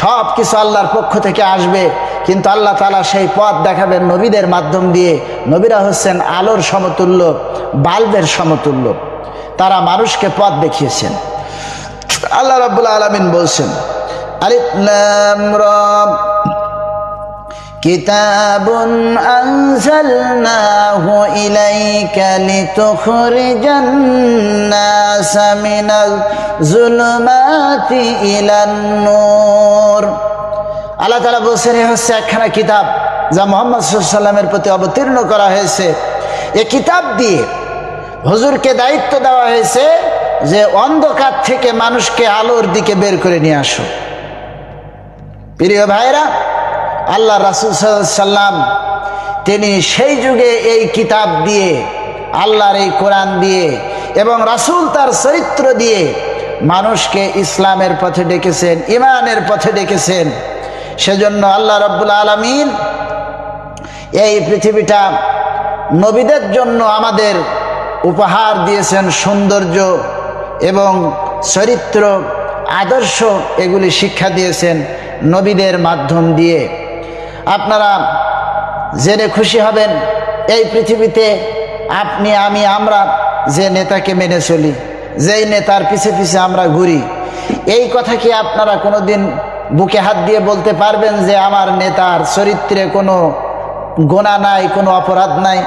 সব কিছু আল্লাহর পক্ষ থেকে আসবে, কিন্তু আল্লাহ তাআলা সেই পথ দেখাবেন নবীদের মাধ্যম দিয়ে। নবীরা হচ্ছেন আলোর সমতুল্য, বাল্বের সমতুল্য, তারা মানুষকে পথ দেখিয়েছেন। আল্লাহ রাব্বুল আলামিন বলছেন, আলিফ লাম রা কিতাবুন আনজালনাহু ইলাইকা লিতুখরিজান নাসা মিনাল যুলুমাতি ইলান নূর। আল্লাহ তাআলা বলছেন, এ হচ্ছে একখানা কিতাব যা মুহাম্মদ সাল্লাল্লাহু আলাইহি ওয়াসাল্লামের প্রতি অবতীর্ণ করা হয়েছে। এই কিতাব দিয়ে হুজুরকে দায়িত্ব দেওয়া হয়েছে যে অন্ধকার থেকে মানুষকে আলোর দিকে বের করে নিয়ে আসো। প্রিয় ভাইরা, আল্লাহ রাসূল সাল্লাল্লাহু আলাইহি ওয়াসাল্লাম তিনি সেই যুগে এই কিতাব দিয়ে, আল্লাহর এই কোরআন দিয়ে এবং রাসূল তার চরিত্র দিয়ে মানুষকে ইসলামের পথে ডেকেছেন, ঈমানের পথে ডেকেছেন। সেজন্য আল্লাহ রাব্বুল আলামিন এই পৃথিবীটা নবীদের জন্য আমাদের উপহার দিয়েছেন, সৌন্দর্য এবং চরিত্র, আদর্শ এগুলি শিক্ষা দিয়েছেন নবীদের মাধ্যম দিয়ে। আপনারা জেনে খুশি হবেন, এই পৃথিবীতে আপনি, আমি, আমরা যে নেতাকে মেনে চলি, যেই নেতার পিছে পিছে আমরা ঘুরি, এই কথা কি আপনারা কোনোদিন বুকে হাত দিয়ে বলতে পারবেন যে আমার নেতার চরিত্রে কোনো গোনা নাই, কোনো অপরাধ নাই?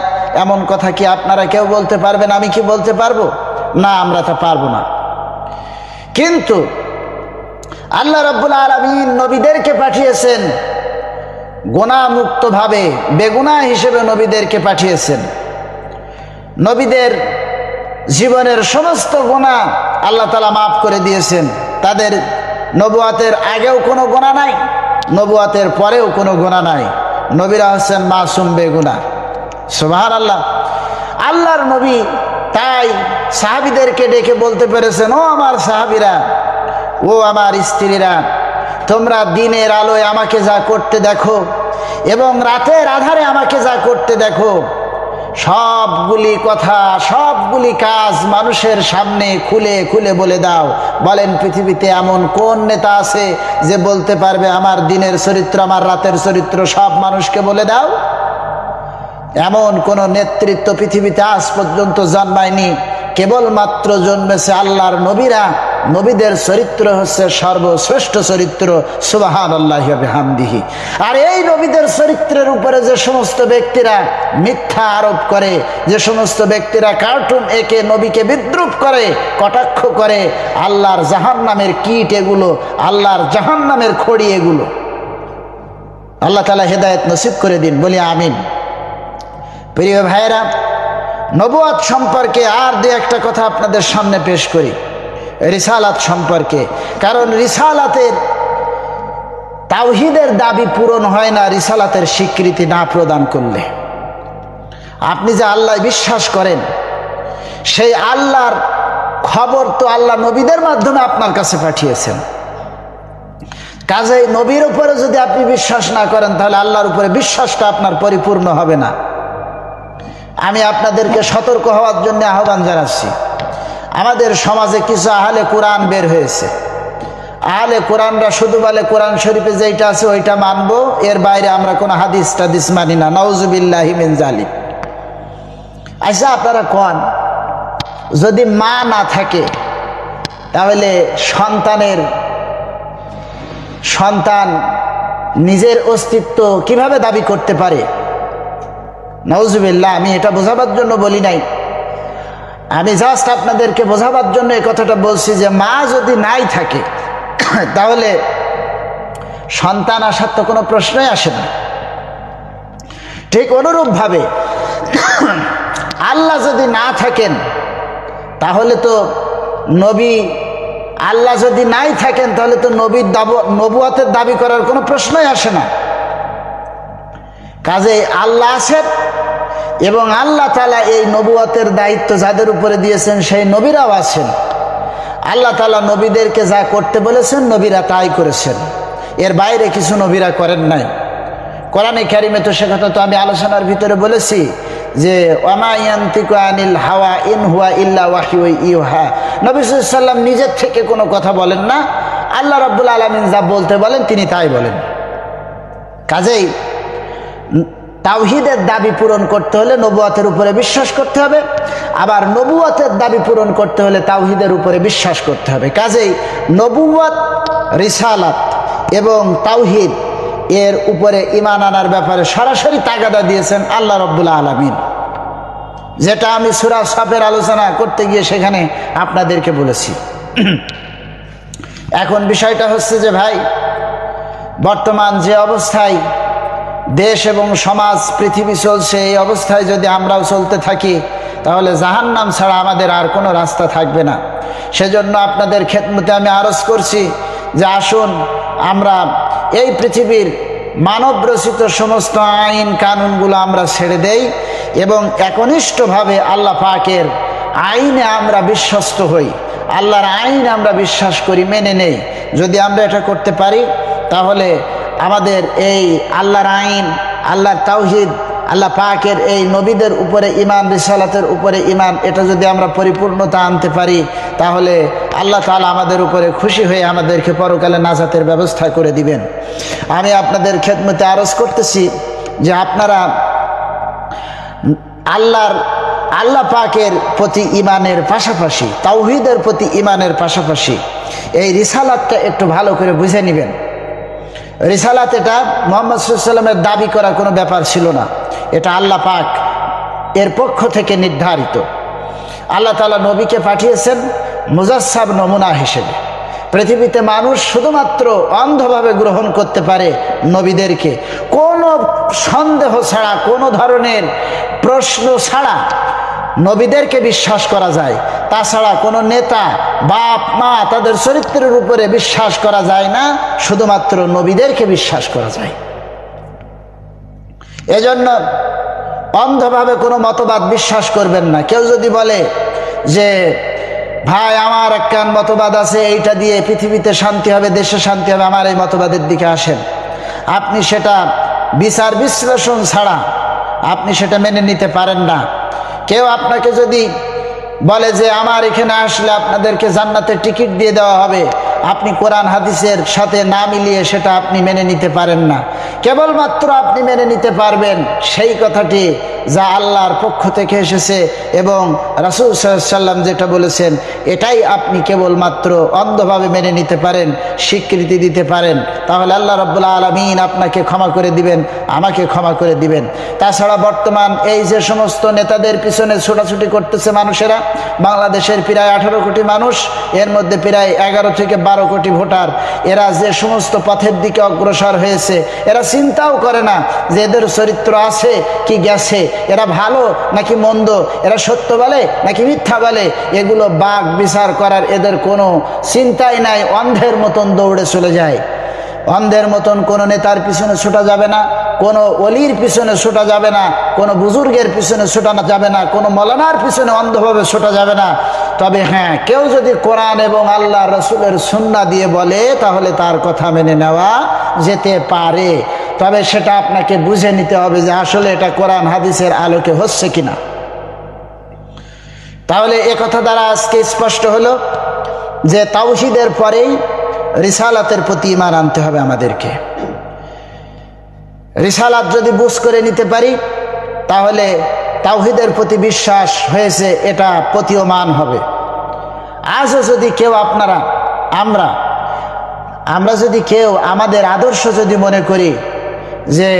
এমন কথা কি আপনারা কেউ বলতে পারবেন? আমি কি বলতে পারবো? না, আমরা তা পারবো না। কিন্তু আল্লাহ রাব্বুল আলামিন নবীদেরকে পাঠিয়েছেন গুনাহমুক্তভাবে, বেগুনাহ হিসেবে নবীদেরকে পাঠিয়েছেন। নবীদের জীবনের সমস্ত গুনাহ আল্লাহ তাআলা মাফ করে দিয়েছেন। তাদের নবুয়াতের আগেও কোনো গুনাহ নাই, নবুয়াতের পরেও কোনো গুনাহ নাই। নবীরা হচ্ছেন মাসুম, বেগুনাহ। সুবহানাল্লাহ। আল্লাহর নবী তাই সাহাবীদেরকে ডেকে বলতে পেরেছেন, ও আমার সাহাবীরা, ও আমার স্ত্রীরা, তোমরা দিনের আলোয় আমাকে যা করতে দেখো এবং রাতের আধারে আমাকে যা করতে দেখো, সবগুলি কথা, সবগুলি কাজ মানুষের সামনে খুলে খুলে বলে দাও। বলেন, পৃথিবীতে এমন কোন নেতা আছে যে বলতে পারবে আমার দিনের চরিত্র, আমার রাতের চরিত্র সব মানুষকে বলে দাও? এমন কোন নেতৃত্ব পৃথিবীতে আজ পর্যন্ত জন্মায়নি। কেবলমাত্র জন্মেছে আল্লাহর নবীরা। নবীদের চরিত্র হচ্ছে সর্বশ্রেষ্ঠ চরিত্র। সুবহানাল্লাহি ওয়া বিহামদিহি। আর এই নবীদের চরিত্রের উপরে যে সমস্ত ব্যক্তিরা মিথ্যা আরোপ করে, যে সমস্ত ব্যক্তিরা কার্টুন এঁকে নবীকে বিদ্রূপ করে, কটাক্ষ করে, আল্লাহর জাহান্নামের কীট এগুলো, আল্লাহর জাহান্নামের খড়ি এগুলো। আল্লাহ তাআলা হেদায়েত নসিব করে দিন, বলি আমিন। প্রিয় ভাইরা, নবুয়াত সম্পর্কে আর দুই একটা কথা আপনাদের সামনে পেশ করি, রিসালাত সম্পর্কে। কারণ রিসালাতের, তাওহীদের দাবি পূরণ হয় না রিসালাতের স্বীকৃতি না প্রদান করলে। আপনি যে আল্লাহ বিশ্বাস করেন, সেই আল্লাহর খবর তো আল্লাহ নবীদের মাধ্যমে আপনার কাছে পাঠিয়েছেন। কাজেই নবীর উপরে যদি আপনি বিশ্বাস না করেন, তাহলে আল্লাহর উপরে বিশ্বাসটা আপনার পরিপূর্ণ হবে না। আমি আপনাদেরকে সতর্ক হওয়ার জন্য আহ্বান জানাচ্ছি। আমাদের সমাজে কিছু আহলে কোরআন বের হয়েছে। আহলে কোরআনরা শুধু বলে কোরআন শরীফে যেটা আছে ওইটা মানবো, এর বাইরে আমরা কোনো হাদিস টাদিস মানি না। নাউজুবিল্লাহি মিন যালিক। আচ্ছা, আপনারা কোন, যদি মা না থাকে তাহলে সন্তান নিজের অস্তিত্ব কিভাবে দাবি করতে পারে? নাউজুবিল্লাহ, আমি এটা বোঝাবার জন্য বলি নাই, আমি জাস্ট আপনাদেরকে বোঝাবার জন্য এই কথাটা বলছি যে মা যদি নাই থাকে তাহলে সন্তান আসার তো কোনো প্রশ্নই আসে না। ঠিক অনুরূপভাবে আল্লাহ যদি না থাকেন তাহলে তো নবী, আল্লাহ যদি নাই থাকেন তাহলে তো নবুয়তের দাবি করার কোনো প্রশ্নই আসে না। কাজেই আল্লাহ আছেন এবং আল্লাহ তাআলা এই নবুয়তের দায়িত্ব যাদের উপরে দিয়েছেন সেই নবীরাও আছেন। আল্লাহ তাআলা নবীদেরকে যা করতে বলেছেন নবীরা তাই করেছেন, এর বাইরে কিছু নবীরা করেন নাই। কোরআনে কারিমে তো সে কথা তো আমি আলোচনার ভিতরে বলেছি যে ওয়ামা ইয়ান্তিকু আনিল হাওয়া ইন হুয়া ইল্লা ওয়াহয়ু ইউহা। নবী সাল্লাল্লাহু আলাইহি ওয়াসাল্লাম নিজের থেকে কোনো কথা বলেন না, আল্লাহ রাব্বুল আলামিন যা বলতে বলেন তিনি তাই বলেন। কাজেই তাওহীদের দাবি পূরণ করতে হলে নবুয়তের উপরে বিশ্বাস করতে হবে, আবার নবুয়তের দাবি পূরণ করতে হলে তাওহীদের উপরে বিশ্বাস করতে হবে। কাজেই নবুয়ত, রিসালাত এবং তাওহীদ এর উপরে ঈমান আনার ব্যাপারে সরাসরি তাগাদা দিয়েছেন আল্লাহ রাব্বুল আলামিন, যেটা আমি সূরা সাফের আলোচনা করতে গিয়ে সেখানে আপনাদেরকে বলেছি। এখন বিষয়টা হচ্ছে যে ভাই, বর্তমান যে অবস্থায় দেশ এবং সমাজ পৃথিবী চলছে, এই অবস্থায় যদি আমরাও চলতে থাকি তাহলে জাহান্নাম ছাড়া আমাদের আর কোনো রাস্তা থাকবে না। সেজন্য আপনাদের খেদমতে আমি আরজ করছি যে আসুন আমরা এই পৃথিবীর মানব রচিত সমস্ত আইন কানুনগুলো আমরা ছেড়ে দেই এবং একনিষ্ঠভাবে আল্লাহ পাকের আইনে আমরা বিশ্বস্ত হই, আল্লাহর আইন আমরা বিশ্বাস করি, মেনে নেই। যদি আমরা এটা করতে পারি তাহলে আমাদের এই আল্লাহর আইন, আল্লাহর তাওহীদ, আল্লাহ পাকের এই নবীদের উপরে ঈমান, রিসালাতের উপরে ঈমান, এটা যদি আমরা পরিপূর্ণতা আনতে পারি তাহলে আল্লাহ তাআলা আমাদের উপরে খুশি হয়ে আমাদেরকে পরকালে নাজাতের ব্যবস্থা করে দিবেন। আমি আপনাদের খেদমতে আরজ করতেছি যে আপনারা আল্লাহ পাকের প্রতি ঈমানের পাশাপাশি, তাওহীদের প্রতি ঈমানের পাশাপাশি এই রিসালাতটা একটু ভালো করে বুঝে নেবেন। রিসালাত এটা মুহাম্মদ সাল্লাল্লাহু আলাইহি ওয়াসাল্লামের দাবি করা কোনো ব্যাপার ছিল না, এটা আল্লাহ পাক এর পক্ষ থেকে নির্ধারিত। আল্লাহ তাআলা নবীকে পাঠিয়েছেন মুজাসসাব নমুনা হিসেবে। পৃথিবীতে মানুষ শুধুমাত্র অন্ধভাবে গ্রহণ করতে পারে নবীদেরকে, কোনো সন্দেহ ছাড়া, কোনো ধরনের প্রশ্ন ছাড়া নবীদেরকে বিশ্বাস করা যায়। তাছাড়া কোনো নেতা, বাপ মা, তাদের চরিত্রের উপরে বিশ্বাস করা যায় না, শুধুমাত্র নবীদেরকে বিশ্বাস করা যায়। এজন্য অন্ধভাবে কোনো মতবাদ বিশ্বাস করবেন না। কেউ যদি বলে যে ভাই আমার একটা মতবাদ আছে, এইটা দিয়ে পৃথিবীতে শান্তি হবে, দেশে শান্তি হবে, আমার এই মতবাদের দিকে আসেন, আপনি সেটা বিচার বিশ্লেষণ ছাড়া আপনি সেটা মেনে নিতে পারেন না। কেউ আপনাকে যদি বলে যে আমার এখানে আসলে আপনাদেরকে জান্নাতের টিকিট দিয়ে দেওয়া হবে, আপনি কোরআন হাদিসের সাথে না মিলিয়ে সেটা আপনি মেনে নিতে পারেন না। কেবলমাত্র আপনি মেনে নিতে পারবেন সেই কথাটি যা আল্লাহর পক্ষ থেকে এসেছে এবং রাসূল সাল্লাল্লাহু আলাইহি ওয়াসাল্লাম যেটা বলেছেন, এটাই আপনি কেবলমাত্র অন্ধভাবে মেনে নিতে পারেন, স্বীকৃতি দিতে পারেন। তাহলে আল্লাহ রাব্বুল আলামিন আপনাকে ক্ষমা করে দিবেন, আমাকে ক্ষমা করে দিবেন। তাছাড়া বর্তমান এই যে সমস্ত নেতাদের পিছনে ছোটাছুটি করতেছে মানুষেরা, বাংলাদেশের প্রায় 18 কোটি মানুষ, এর মধ্যে প্রায় 11 থেকে 12 কোটি ভোটার, এরা যে সমস্ত পথের দিকে অগ্রসর হয়েছে, এরা চিন্তাও করে না যে এদের চরিত্র আছে কি গেছে, এরা ভালো নাকি মন্দ, এরা সত্য বলে নাকি মিথ্যা বলে, এগুলো বাক বিচার করার এদের কোনো চিন্তাই নাই। অন্ধের মতন দৌড়ে চলে যায়। অন্ধের মতন কোনো নেতার পিছনে ছোটা যাবে না, কোনো অলির পিছনে ছোটা যাবে না, কোনো বুজুর্গের পিছনে ছোটানো যাবে না, কোনো মৌলানার পিছনে অন্ধভাবে ছোটা যাবে না। তবে হ্যাঁ, কেউ যদি কোরআন এবং আল্লাহ রসুলের সুন্নাহ দিয়ে বলে তাহলে তার কথা মেনে নেওয়া যেতে পারে। তবে সেটা আপনাকে বুঝে নিতে হবে যে আসলে এটা কোরআন হাদিসের আলোকে হচ্ছে কিনা। তাহলে এ কথা দ্বারা আজকে স্পষ্ট হলো যে তাওহীদের পরেই রিসালাতের প্রতি ঈমান আনতে হবে আমাদেরকে। রিসালাত যদি বুঝ করে নিতে পারি তাহলে তাওহীদের প্রতি বিশ্বাস হয়েছে এটা প্রতীয়মান হবে। আজও যদি কেউ আমরা যদি কেউ আমাদের আদর্শ যদি মনে করি যে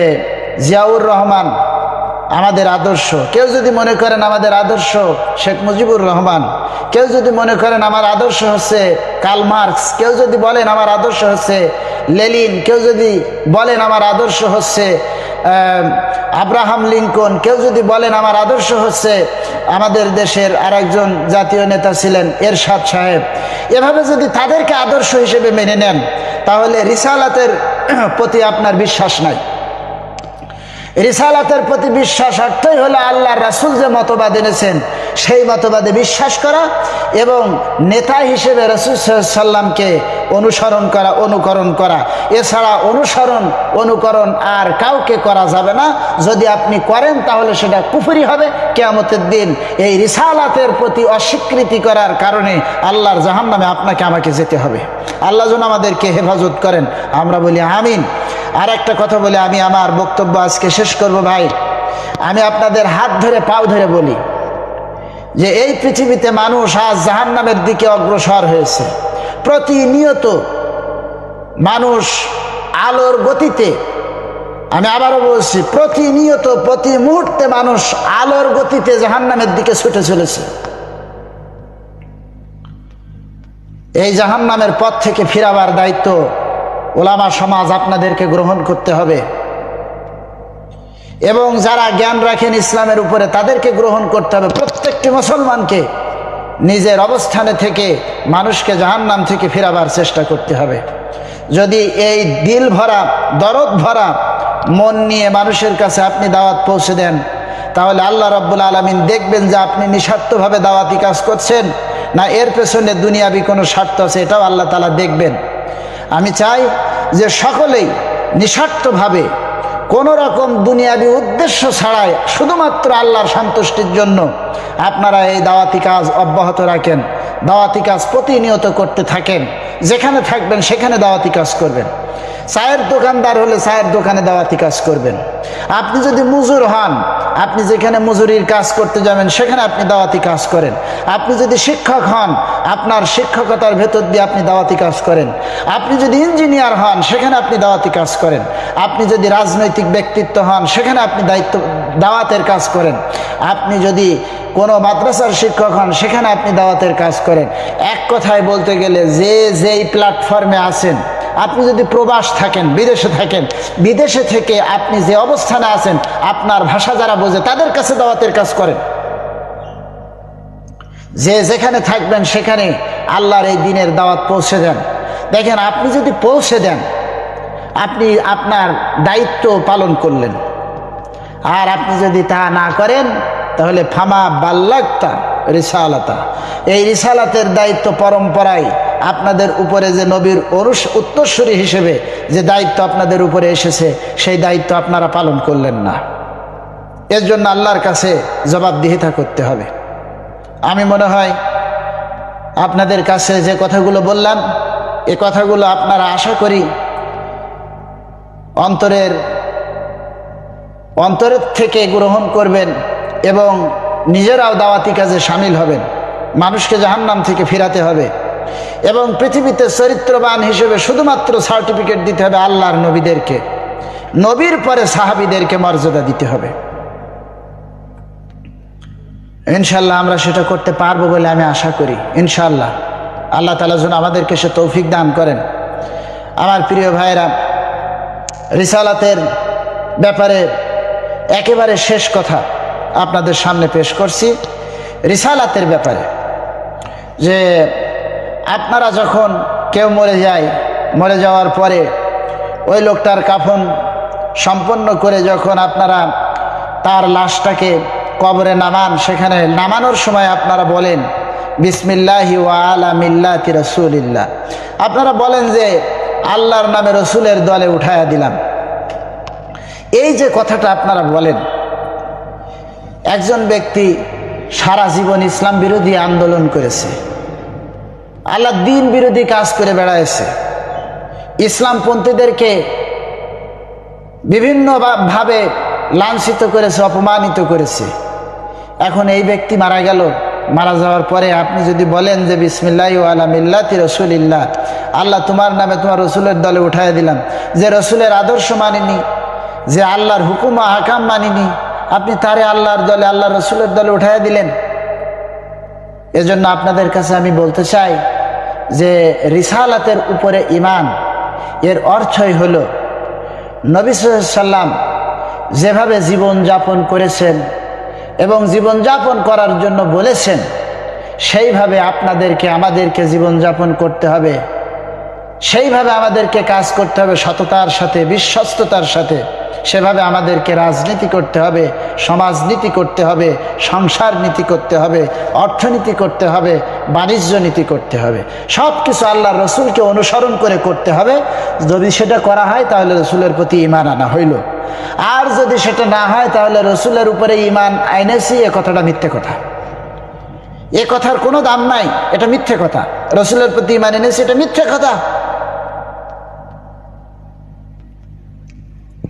জিয়াউর রহমান আমাদের আদর্শ, কেউ যদি মনে করেন আমাদের আদর্শ শেখ মুজিবুর রহমান, কেউ যদি মনে করেন আমার আদর্শ হচ্ছে কার্ল মার্কস, কেউ যদি বলেন আমার আদর্শ হচ্ছে লেনিন, কেউ যদি বলেন আমার আদর্শ হচ্ছে আব্রাহাম লিঙ্কন, কেউ যদি বলেন আমার আদর্শ হচ্ছে আমাদের দেশের আরেকজন জাতীয় নেতা ছিলেন এরশাদ সাহেব, এভাবে যদি তাদেরকে আদর্শ হিসেবে মেনে নেন তাহলে রিসালাতের প্রতি আপনার বিশ্বাস নাই। রিসালাতের প্রতি বিশ্বাস অর্থই হলো আল্লাহর রাসূল যে মতবাদ এনেছেন সেই মতবাদে বিশ্বাস করা এবং নেতা হিসেবে রাসূল সাল্লাল্লাহু আলাইহি সাল্লামকে অনুসরণ করা, অনুকরণ করা। এছাড়া অনুকরণ আর কাউকে করা যাবে না। যদি আপনি করেন তাহলে সেটা কুফরি হবে। কিয়ামতের দিন এই রিসালাতের প্রতি অস্বীকৃতি করার কারণে আল্লাহর জাহান্নামে আপনাকে আমাকে যেতে হবে। আল্লাহ যেন আমাদেরকে হেফাজত করেন, আমরা বলি আমিন। আর একটা কথা বলে আমি আমার বক্তব্য আজকে শেষ করব। ভাই, আমি আপনাদের হাত ধরে পাও ধরে বলি যে এই পৃথিবীতে মানুষ আজ জাহান্নামের দিকে অগ্রসর হয়েছে। প্রতিনিয়ত মানুষ আলোর গতিতে, আমি আবারও বলছি, প্রতিনিয়ত প্রতি মুহূর্তে মানুষ আলোর গতিতে জাহান্নামের দিকে ছুটে চলেছে। এই জাহান্নামের পথ থেকে ফিরাবার দায়িত্ব ওলামা সমাজ আপনাদেরকে গ্রহণ করতে হবে এবং যারা জ্ঞান রাখেন ইসলামের উপরে তাদেরকে গ্রহণ করতে হবে। প্রত্যেকটি মুসলমানকে নিজের অবস্থানে থেকে মানুষকে জাহান্নাম থেকে ফিরাবার চেষ্টা করতে হবে। যদি এই দিল ভরা দরদ ভরা মন নিয়ে মানুষের কাছে আপনি দাওয়াত পৌঁছে দেন তাহলে আল্লাহ রাব্বুল আলামিন দেখবেন যে আপনি নিঃস্বার্থভাবে দাওয়াতি কাজ করছেন না এর পেছনে দুনিয়াবি কোনো স্বার্থ আছে, এটাও আল্লাহ তাআলা দেখবেন। আমি চাই যে সকলেই নিঃস্বার্থভাবে কোনো রকম দুনিয়াবি উদ্দেশ্য ছাড়াই শুধুমাত্র আল্লাহর সন্তুষ্টির জন্য আপনারা এই দাওয়াতি কাজ অব্যাহত রাখেন, দাওয়াতি কাজ প্রতিনিয়ত করতে থাকেন। যেখানে থাকবেন সেখানে দাওয়াতি কাজ করবেন। চায়ের দোকানদার হলে চায়ের দোকানে দাওয়াতি কাজ করবেন। আপনি যদি মজুর হন, আপনি যেখানে মজুরির কাজ করতে যাবেন সেখানে আপনি দাওয়াতি কাজ করেন। আপনি যদি শিক্ষক হন, আপনার শিক্ষকতার ভেতর দিয়ে আপনি দাওয়াতি কাজ করেন। আপনি যদি ইঞ্জিনিয়ার হন সেখানে আপনি দাওয়াতি কাজ করেন। আপনি যদি রাজনৈতিক ব্যক্তিত্ব হন সেখানে আপনি দাওয়াতের কাজ করেন। আপনি যদি কোনো মাদ্রাসার শিক্ষক হন সেখানে আপনি দাওয়াতের কাজ করেন। এক কথায় বলতে গেলে যেই প্ল্যাটফর্মে আছেন, আপনি যদি প্রবাস থাকেন, বিদেশে থাকেন, বিদেশে থেকে আপনি যে অবস্থানে আছেন আপনার ভাষা যারা বোঝে তাদের কাছে দাওয়াতের কাজ করেন। যেখানে থাকবেন সেখানে আল্লাহর এই দিনের দাওয়াত পৌঁছে দেন। দেখেন, আপনি যদি পৌঁছে দেন আপনি আপনার দায়িত্ব পালন করলেন, আর আপনি যদি তা না করেন তাহলে ফামা বাল্লাগতা রিসালাতা, এই রিসালাতের দায়িত্ব পরম্পরায় আপনাদের উপরে যে নবীর উত্তরসূরি হিসেবে যে দায়িত্ব আপনাদের উপরে এসেছে সেই দায়িত্ব আপনারা পালন করলেন না। এর জন্য আল্লাহর কাছে জবাবদিহিতা করতে হবে। আমি মনে হয় আপনাদের কাছে যে কথাগুলো বললাম এই কথাগুলো আপনারা আশা করি অন্তরের থেকে গ্রহণ করবেন এবং নিজেরাও দাওয়াতি কাজে শামিল হবেন। মানুষকে জাহান্নাম থেকে ফিরাতে হবে এবং পৃথিবীতে চরিত্রবান হিসেবে শুধুমাত্র সার্টিফিকেট দিতে হবে আল্লাহর নবীদেরকে, নবীর পরে সাহাবীদেরকে মর্যাদা দিতে হবে। ইনশাআল্লাহ আমরা সেটা করতে পারবো বলে আমি আশা করি। ইনশাআল্লাহ আল্লাহ তাআলা যেন আমাদেরকে সে তৌফিক দান করেন। আমার প্রিয় ভাইরা, রিসালাতের ব্যাপারে একেবারে শেষ কথা আপনাদের সামনে পেশ করছি। রিসালাতের ব্যাপারে যে আপনারা যখন কেউ মরে যাওয়ার পরে ওই লোকটার কাফন সম্পন্ন করে যখন আপনারা তার লাশটাকে কবরে নামান, সেখানে নামানোর সময় আপনারা বলেন বিসমিল্লাহি ওয়া আলা মিল্লাতি রাসূলিল্লাহ, আপনারা বলেন যে আল্লাহর নামে রসুলের দলে উঠায়া দিলাম। এই যে কথাটা আপনারা বলেন, একজন ব্যক্তি সারা জীবন ইসলাম বিরোধী আন্দোলন করেছে, আল্লাহ দ্বীন বিরোধী কাজ করে বেড়াইছে, ইসলামপন্থীদেরকে বিভিন্নভাবে লাঞ্ছিত করেছে, অপমানিত করেছে। এখন এই ব্যক্তি মারা গেল, মারা যাওয়ার পরে আপনি যদি বলেন যে বিসমিল্লাহি ওয়া আলা মিল্লাতি রাসূলিল্লাহ, আল্লাহ তোমার নামে তোমার রসুলের দলে উঠায় দিলাম, যে রসুলের আদর্শ মানিনি, যে আল্লাহর হুকুম হাকাম মানিনি, আপনি তারে আল্লাহর দলে আল্লাহ রসুলের দলে উঠায় দিলেন। এজন্য আপনাদের কাছে আমি বলতে চাই যে রিসালাতের উপরে ঈমান এর অর্থই হলো নবী সাল্লাল্লাহু আলাইহি ওয়াসাল্লাম যেভাবে জীবন যাপন করেছেন এবং জীবন যাপন করার জন্য বলেছেন, সেইভাবে আপনাদেরকে আমাদেরকে জীবন যাপন করতে হবে, সেইভাবে আমাদেরকে কাজ করতে হবে, সততার সাথে বিশ্বস্ততার সাথে। সেভাবে আমাদেরকে রাজনীতি করতে হবে, সমাজনীতি করতে হবে, সংসার নীতি করতে হবে, অর্থনীতি করতে হবে, বাণিজ্য নীতি করতে হবে। সব কিছু আল্লাহর রসুলকে অনুসরণ করে করতে হবে। যদি সেটা করা হয় তাহলে রসুলের প্রতি ঈমান আনা হইল, আর যদি সেটা না হয় তাহলে রসুলের উপরে ঈমান আইনেছি, এ কথাটা মিথ্যে কথা, এ কথার কোনো দাম নাই, এটা মিথ্যে কথা। রসুলের প্রতি ঈমান এনেছি, এটা মিথ্যে কথা।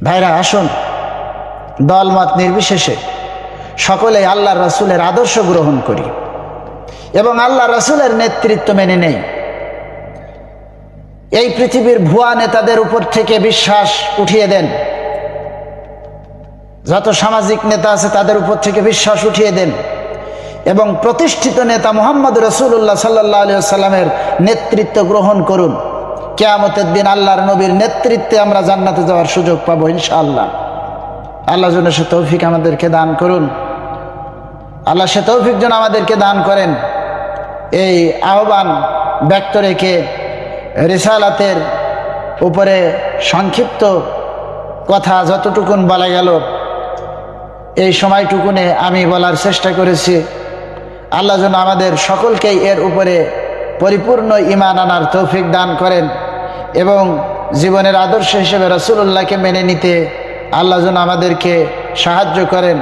ভাইরা আসুন, দলমত নির্বিশেষে সকলে আল্লাহ রসুলের আদর্শ গ্রহণ করি এবং আল্লাহ রসুলের নেতৃত্ব মেনে নেই। এই পৃথিবীর ভুয়া নেতাদের উপর থেকে বিশ্বাস উঠিয়ে দেন, যত সামাজিক নেতা আছে তাদের উপর থেকে বিশ্বাস উঠিয়ে দেন এবং প্রতিষ্ঠিত নেতা মুহাম্মদ রাসূলুল্লাহ সাল্লাল্লাহু আলাইহি ওয়াসাল্লামের নেতৃত্ব গ্রহণ করুন। কিয়ামতের দিন আল্লাহর নবীর নেতৃত্বে আমরা জান্নাতে যাওয়ার সুযোগ পাবো ইনশাআল্লাহ। আল্লাহ যেন সে তৌফিক আমাদেরকে দান করুন, আল্লাহ সে তৌফিক যেন আমাদেরকে দান করেন। এই আহ্বান ব্যক্ত রেখে রিসালাতের উপরে সংক্ষিপ্ত কথা যতটুকুন বলা গেল এই সময়টুকুনে আমি বলার চেষ্টা করেছি। আল্লাহ যেন আমাদের সকলকেই এর উপরে পরিপূর্ণ ঈমান আনার তৌফিক দান করেন এবং জীবনের আদর্শ হিসেবে রাসূলুল্লাহকে মেনে নিতে আল্লাহ যেন আমাদেরকে সাহায্য করেন।